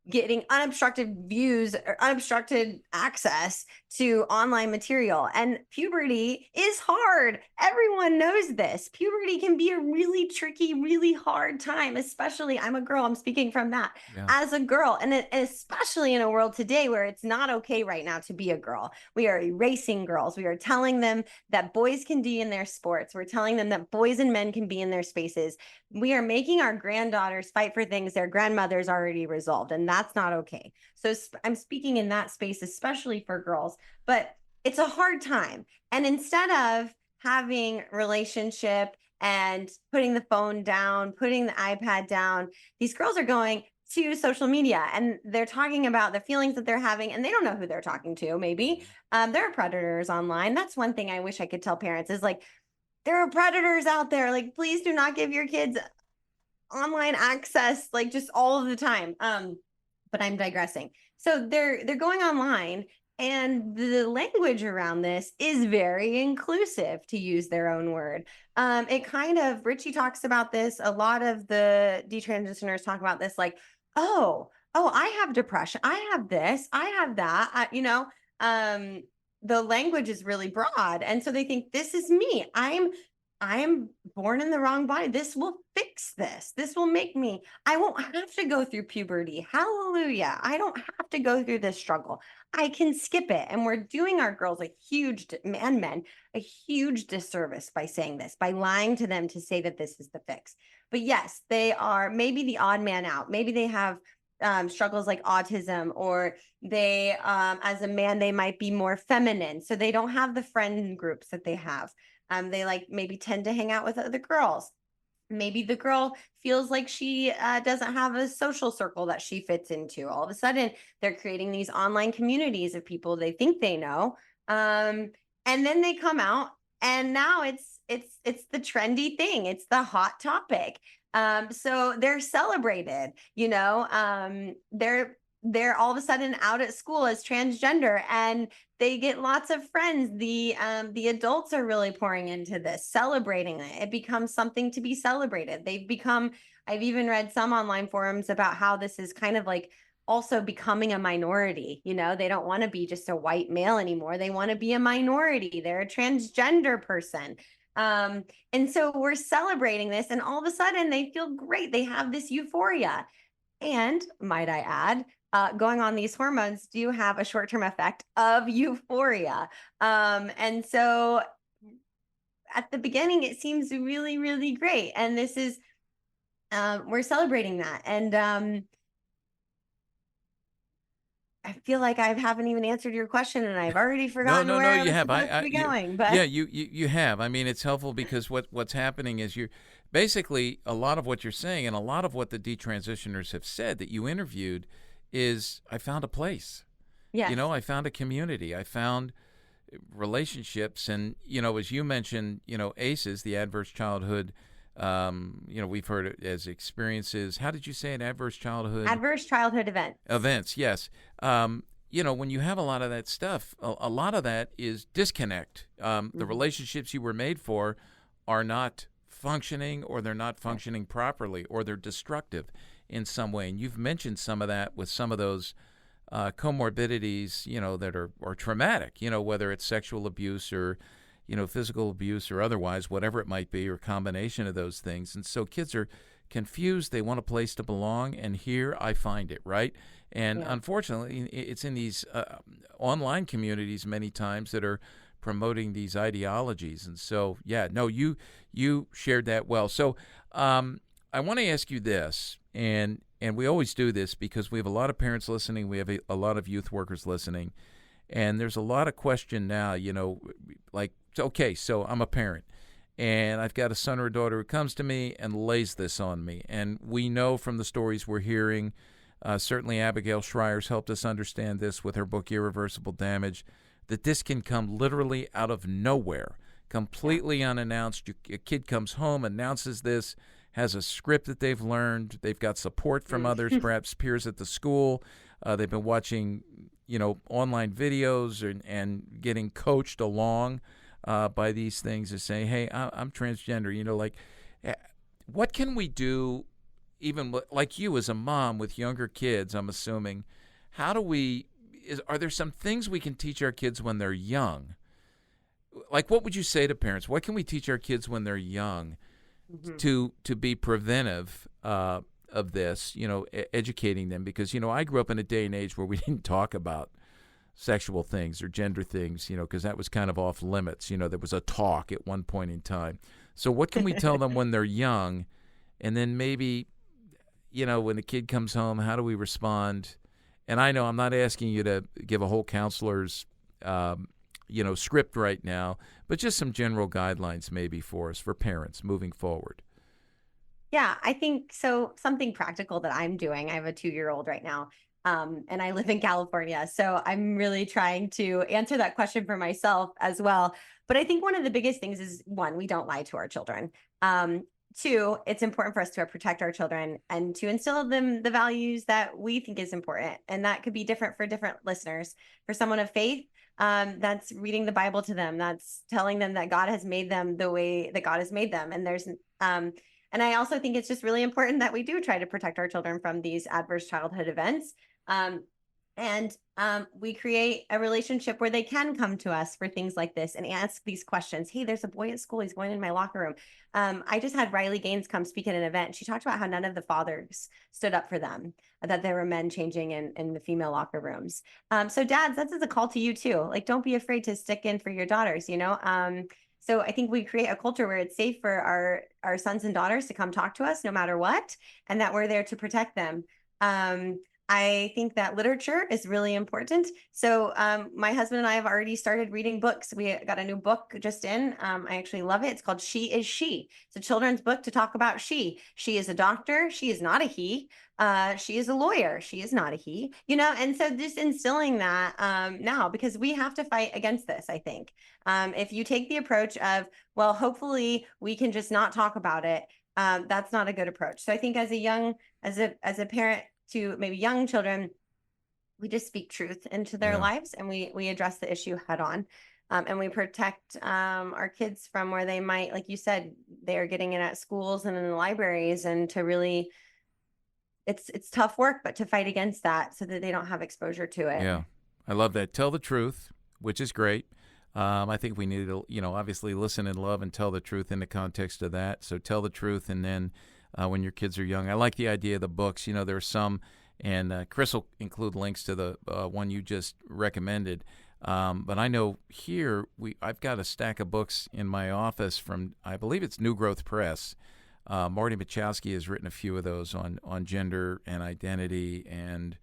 getting unobstructed views or unobstructed access to online material. And puberty is hard. Everyone knows this. Puberty can be a really tricky, really hard time, especially, I'm a girl, I'm speaking from that, as a girl. And especially in a world today where it's not okay right now to be a girl. We are erasing girls. We are telling them that boys can be in their sports. We're telling them that boys and men can be in their spaces. We are making our granddaughters fight for things their grandmothers already resolved, and that's not okay. So I'm speaking in that space, especially for girls, but it's a hard time. And instead of having relationship and putting the phone down, putting the iPad down, these girls are going to social media and they're talking about the feelings that they're having, and they don't know who they're talking to. Maybe there are predators online. That's one thing I wish I could tell parents is like, there are predators out there. Like, please do not give your kids online access, like just all of the time. But I'm digressing. So they're going online, and the language around this is very inclusive, to use their own word. It kind of, Richie talks about this. A lot of the detransitioners talk about this, like, oh, I have depression. I have this. I have that. The language is really broad. And so they think, this is me. I'm born in the wrong body. This will fix this. This will make me, I won't have to go through puberty. Hallelujah. I don't have to go through this struggle. I can skip it. And we're doing our girls and men a huge disservice by saying this, by lying to them to say that this is the fix. But yes, they are maybe the odd man out. Maybe they have struggles like autism, or they, as a man, they might be more feminine. So they don't have the friend groups that they have. They like maybe tend to hang out with other girls. Maybe the girl feels like she doesn't have a social circle that she fits into. All of a sudden, they're creating these online communities of people they think they know, and then they come out, and now it's the trendy thing. It's the hot topic. So they're celebrated. They're all of a sudden out at school as transgender, and they get lots of friends. The adults are really pouring into this, celebrating it. It becomes something to be celebrated. I've even read some online forums about how this is kind of like also becoming a minority. They don't want to be just a white male anymore. They want to be a minority. They're a transgender person. And so we're celebrating this, and all of a sudden they feel great. They have this euphoria. And might I add, going on these hormones do have a short-term effect of euphoria. And so at the beginning, it seems really, really great. And this is, we're celebrating that. And I feel like I haven't even answered your question, and I've already forgotten No, where I you was have. supposed to be going. But yeah, you have. I mean, it's helpful because what's happening is you're basically, a lot of what you're saying, and a lot of what the detransitioners have said that you interviewed is, I found a place. yes, I found a community. I found relationships, and as you mentioned, ACEs, the adverse childhood. We've heard it as experiences. How did you say it? Adverse childhood events. Events, yes. When you have a lot of that stuff, a lot of that is disconnect. The relationships you were made for are not functioning, or they're not functioning properly, or they're destructive in some way. And you've mentioned some of that with some of those comorbidities, that are traumatic, whether it's sexual abuse or, physical abuse or otherwise, whatever it might be, or combination of those things. And so kids are confused. They want a place to belong, and here I find it, right? And unfortunately, it's in these online communities many times that are promoting these ideologies. And so, you shared that well. So I want to ask you this, and we always do this because we have a lot of parents listening. We have a lot of youth workers listening. And there's a lot of question now, like, okay, so I'm a parent, and I've got a son or a daughter who comes to me and lays this on me. And we know from the stories we're hearing, certainly Abigail Schreier's helped us understand this with her book, Irreversible Damage, that this can come literally out of nowhere, completely unannounced. A kid comes home, announces this, has a script that they've learned. They've got support from others, perhaps peers at the school. They've been watching online videos and getting coached along by these things to say, hey, I'm transgender. What can we do, even like you as a mom with younger kids, I'm assuming, are there some things we can teach our kids when they're young? Like, what would you say to parents? What can we teach our kids when they're young to be preventive of this, educating them? Because, I grew up in a day and age where we didn't talk about sexual things or gender things, because that was kind of off limits. There was a talk at one point in time. So what can we tell them when they're young? And then maybe, when the kid comes home, how do we respond? And I know I'm not asking you to give a whole counselor's, script right now, but just some general guidelines maybe for us, for parents moving forward. Yeah, I think so. Something practical that I'm doing. I have a 2-year-old right now, and I live in California. So I'm really trying to answer that question for myself as well. But I think one of the biggest things is, one, we don't lie to our children. Two, it's important for us to protect our children and to instill in them the values that we think is important. And that could be different for different listeners. For someone of faith, that's reading the Bible to them. That's telling them that God has made them the way that God has made them. And I also think it's just really important that we do try to protect our children from these adverse childhood events. And we create a relationship where they can come to us for things like this and ask these questions. Hey, there's a boy at school. He's going in my locker room. I just had Riley Gaines come speak at an event. She talked about how none of the fathers stood up for them, that there were men changing in the female locker rooms. So dads, that's a call to you too. Like, don't be afraid to stick in for your daughters, So I think we create a culture where it's safe for our sons and daughters to come talk to us no matter what, and that we're there to protect them. I think that literature is really important. So my husband and I have already started reading books. We got a new book just in. I actually love it. It's called She is She. It's a children's book to talk about she. She is a doctor. She is not a he. She is a lawyer. She is not a he. And so just instilling that now, because we have to fight against this, I think. If you take the approach of, well, hopefully we can just not talk about it, that's not a good approach. So I think as a parent to maybe young children, we just speak truth into their lives, and we address the issue head on. And we protect our kids from where they might, like you said, they're getting it at schools and in the libraries, and to really, it's tough work, but to fight against that so that they don't have exposure to it. Yeah, I love that. Tell the truth, which is great. I think we need to, obviously listen and love and tell the truth in the context of that. So tell the truth, and then when your kids are young. I like the idea of the books. There are some, and Chris will include links to the one you just recommended. But I know here I've got a stack of books in my office from, I believe it's New Growth Press. Marty Machowski has written a few of those on gender and identity and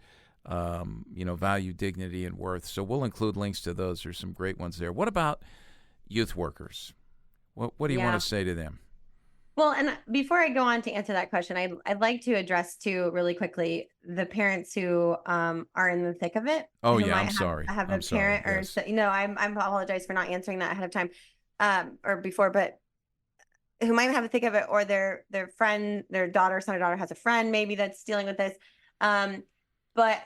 value, dignity, and worth. So we'll include links to those. There's some great ones there. What about youth workers? What do you want to say to them? Well, and before I go on to answer that question, I'd like to address too really quickly the parents who are in the thick of it. Oh yeah, I'm sorry. Have I'm a parent sorry. or yes. I apologize for not answering that ahead of time or before, but who might have a thick of it, or their friend, their daughter, son or daughter has a friend maybe that's dealing with this. But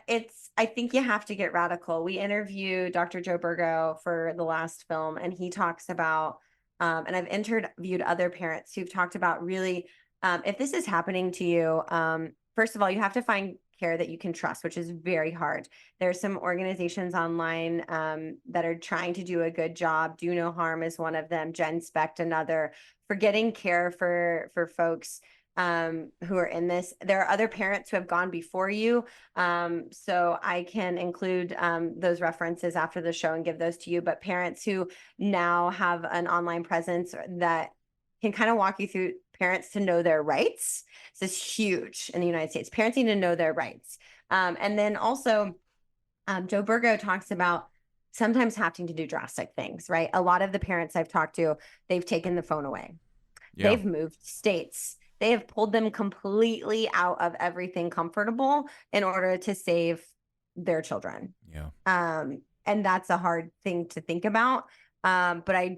I think you have to get radical. We interviewed Dr. Joe Burgo for the last film, and he talks about, and I've interviewed other parents who've talked about really, if this is happening to you, first of all, you have to find care that you can trust, which is very hard. There's some organizations online that are trying to do a good job. Do No Harm is one of them, Gen Spect another, for getting care for folks who are in this. There are other parents who have gone before you. So I can include those references after the show and give those to you. But parents who now have an online presence that can kind of walk you through parents to know their rights. This is huge in the United States. Parents need to know their rights. And then also, Joe Burgo talks about sometimes having to do drastic things, right? A lot of the parents I've talked to, they've taken the phone away. Yeah. They've moved states. They have pulled them completely out of everything comfortable in order to save their children. Yeah. And that's a hard thing to think about. But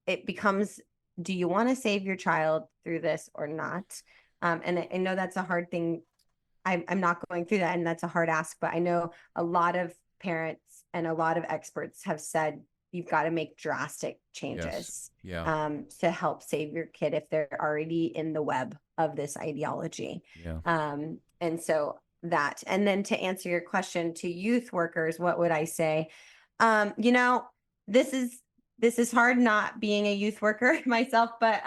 it becomes, do you want to save your child through this or not? And I know that's a hard thing. I'm not going through that, and that's a hard ask, but I know a lot of parents and a lot of experts have said you've got to make drastic changes to help save your kid if they're already in the web of this ideology. And so that, and then to answer your question to youth workers, what would I say? This is hard not being a youth worker myself, but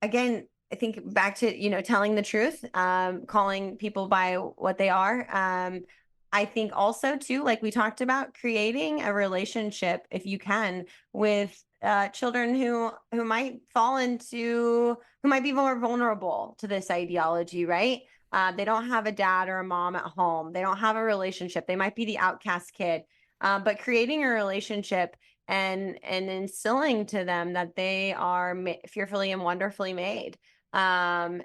again, I think back to, telling the truth, calling people by what they are. I think also too, like we talked about, creating a relationship, if you can, with children who might who might be more vulnerable to this ideology, right? They don't have a dad or a mom at home. They don't have a relationship. They might be the outcast kid, but creating a relationship and instilling to them that they are fearfully and wonderfully made. I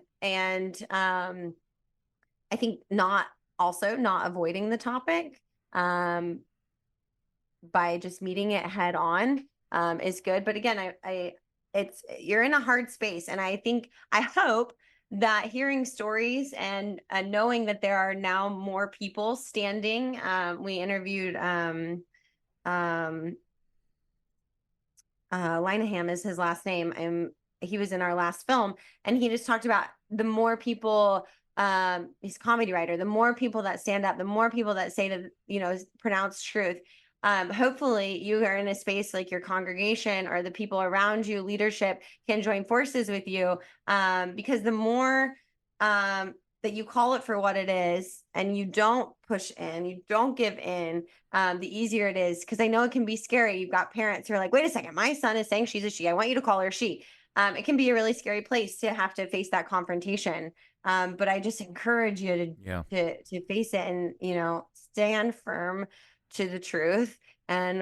think not avoiding the topic by just meeting it head on is good. But again, you're in a hard space, and I hope that hearing stories and knowing that there are now more people standing. We interviewed Linehan is his last name. He was in our last film, and he just talked about the more people, he's a comedy writer, the more people that stand up, the more people that say to, pronounce truth. Hopefully you are in a space like your congregation or the people around you, leadership, can join forces with you. Because the more that you call it for what it is, and you don't push in, you don't give in, the easier it is. Because I know it can be scary. You've got parents who are like, wait a second, my son is saying she's a she. I want you to call her she. It can be a really scary place to have to face that confrontation. But I just encourage you Yeah. to face it and, stand firm to the truth. And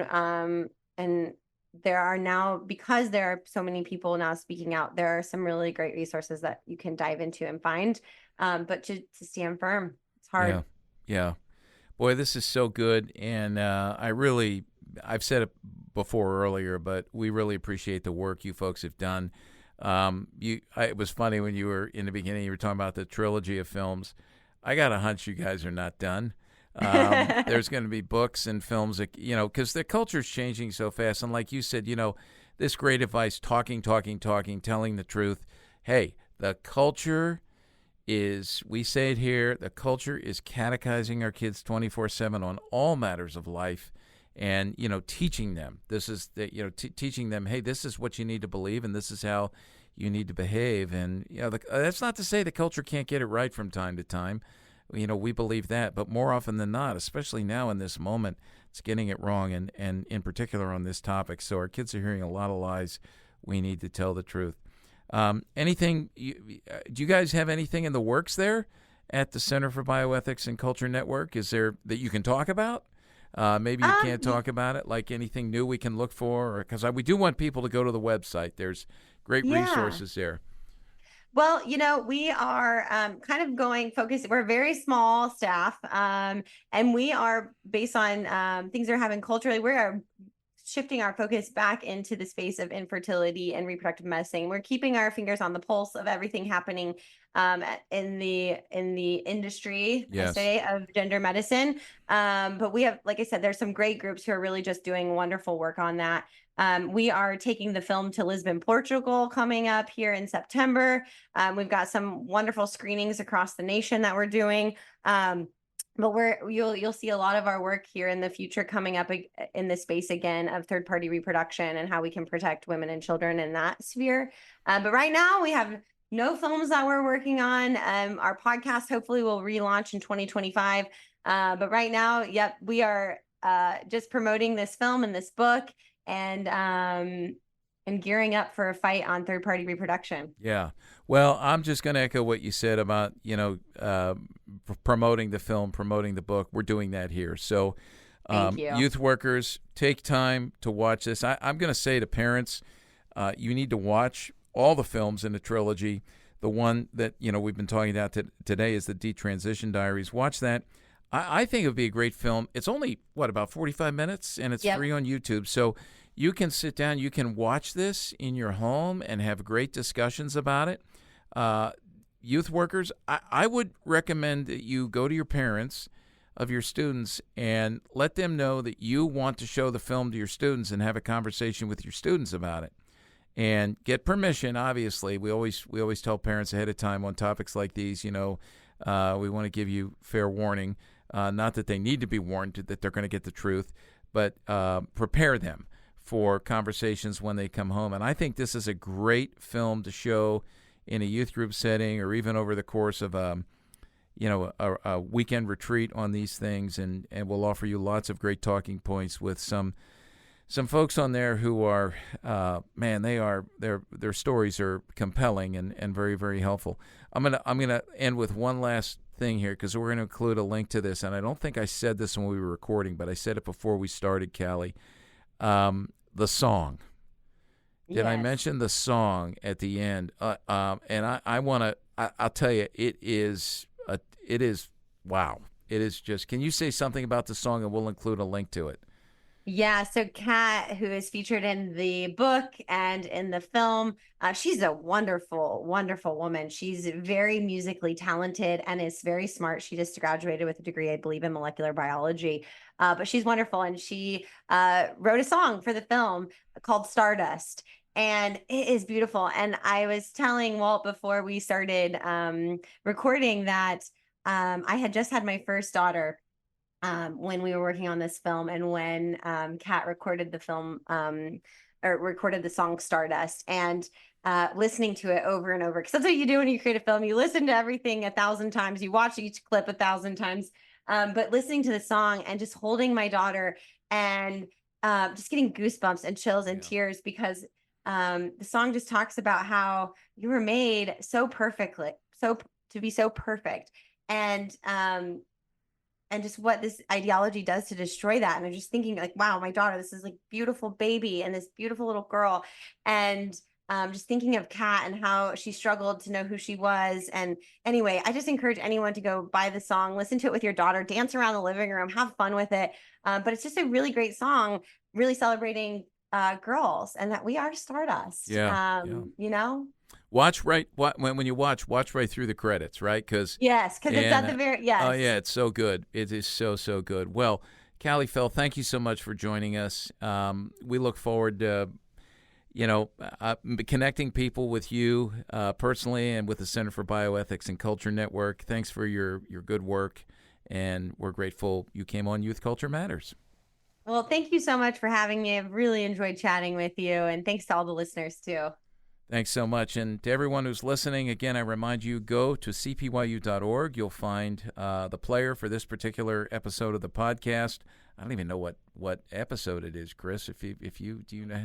there are now, because there are so many people now speaking out, there are some really great resources that you can dive into and find. But to stand firm, it's hard. Yeah. Yeah. Boy, this is so good. And I've said it before earlier, but we really appreciate the work you folks have done. It was funny when you were in the beginning, you were talking about the trilogy of films. I got a hunch you guys are not done. There's going to be books and films that, because the culture's changing so fast. And like you said, this great advice, talking, telling the truth. Hey, the culture we say it here, the culture is catechizing our kids 24/7 on all matters of life, and teaching them. This is teaching them, hey, this is what you need to believe, and this is how you need to behave. And that's not to say the culture can't get it right from time to time. We believe that, but more often than not, especially now in this moment, it's getting it wrong, and in particular on this topic. So our kids are hearing a lot of lies. We need to tell the truth. Do you guys have anything in the works there at the Center for Bioethics and Culture Network? Is there that you can talk about? Maybe you can't talk about it, like anything new we can look for, because we do want people to go to the website. There's great resources there. Well, we are kind of going focused. We're a very small staff, and we are based on things that are happening culturally. We are shifting our focus back into the space of infertility and reproductive medicine. We're keeping our fingers on the pulse of everything happening in the industry, Yes. I say, of gender medicine. But we have, like I said, there's some great groups who are really just doing wonderful work on that. We are taking the film to Lisbon, Portugal, coming up here in September. We've got some wonderful screenings across the nation that we're doing. But you'll see a lot of our work here in the future coming up in the space again of third-party reproduction and how we can protect women and children in that sphere. But right now we have no films that we're working on. Our podcast hopefully will relaunch in 2025. But right now, yep, we are just promoting this film and this book and gearing up for a fight on third-party reproduction. Yeah. Well, I'm just going to echo what you said about, promoting the film, promoting the book. We're doing that here. So Thank you. Youth workers, take time to watch this. I'm going to say to parents, you need to watch all the films in the trilogy. The one that, we've been talking about today is the Detransition Diaries. Watch that. I think it would be a great film. It's only, about 45 minutes, and it's free on YouTube. So you can sit down, you can watch this in your home and have great discussions about it. Youth workers, I would recommend that you go to your parents of your students and let them know that you want to show the film to your students and have a conversation with your students about it. And get permission, obviously. We always tell parents ahead of time on topics like these, we want to give you fair warning. Not that they need to be warned that they're going to get the truth, but prepare them for conversations when they come home. And I think this is a great film to show in a youth group setting or even over the course of a weekend retreat on these things. And we'll offer you lots of great talking points with some folks on there who are, their stories are compelling and very, very helpful. I'm gonna end with one last thing here because we're going to include a link to this, and I don't think I said this when we were recording, but I said it before we started, Kallie. The song. Did I mention the song at the end? And I want to. I'll tell you, it is wow. It is just. Can you say something about the song, and we'll include a link to it? Yeah, so Kat, who is featured in the book and in the film, she's a wonderful, wonderful woman. She's very musically talented and is very smart. She just graduated with a degree, I believe, in molecular biology. But she's wonderful, and she wrote a song for the film called Stardust. And it is beautiful. And I was telling Walt before we started recording that I had just had my first daughter when we were working on this film, and when Kat recorded the film or recorded the song Stardust, and listening to it over and over, because that's what you do when you create a film. You listen to everything 1,000 times, you watch each clip 1,000 times, but listening to the song and just holding my daughter and just getting goosebumps and chills and tears, because the song just talks about how you were made so perfectly, so to be so perfect. And just what this ideology does to destroy that. And I'm just thinking like, wow, my daughter, this is like beautiful baby and this beautiful little girl. And just thinking of Kat and how she struggled to know who she was. And anyway, I just encourage anyone to go buy the song, listen to it with your daughter, dance around the living room, have fun with it. But it's just a really great song, really celebrating girls and that we are Stardust. Yeah. You know? Watch when you watch right through the credits, right? Because it's at the very yes. Oh yeah, it's so good. It is so good. Well, Kallie Fell, thank you so much for joining us. We look forward to connecting people with you personally and with the Center for Bioethics and Culture Network. Thanks for your good work, and we're grateful you came on Youth Culture Matters. Well, thank you so much for having me. I've really enjoyed chatting with you, and thanks to all the listeners too. Thanks so much. And to everyone who's listening, again, I remind you, go to cpyu.org. You'll find the player for this particular episode of the podcast. I don't even know what episode it is, Chris. If you do you know?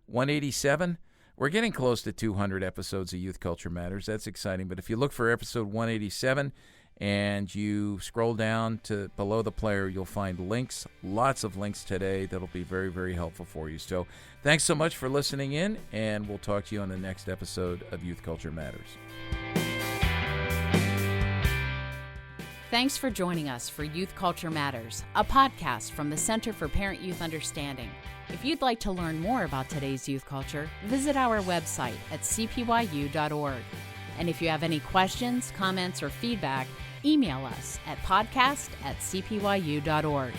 187? We're getting close to 200 episodes of Youth Culture Matters. That's exciting. But if you look for episode 187 and you scroll down to below the player, you'll find links, lots of links today that'll be very, very helpful for you. So thanks so much for listening in, and we'll talk to you on the next episode of Youth Culture Matters. Thanks for joining us for Youth Culture Matters, a podcast from the Center for Parent-Youth Understanding. If you'd like to learn more about today's youth culture, visit our website at cpyu.org. And if you have any questions, comments, or feedback, email us at podcast@cpyu.org.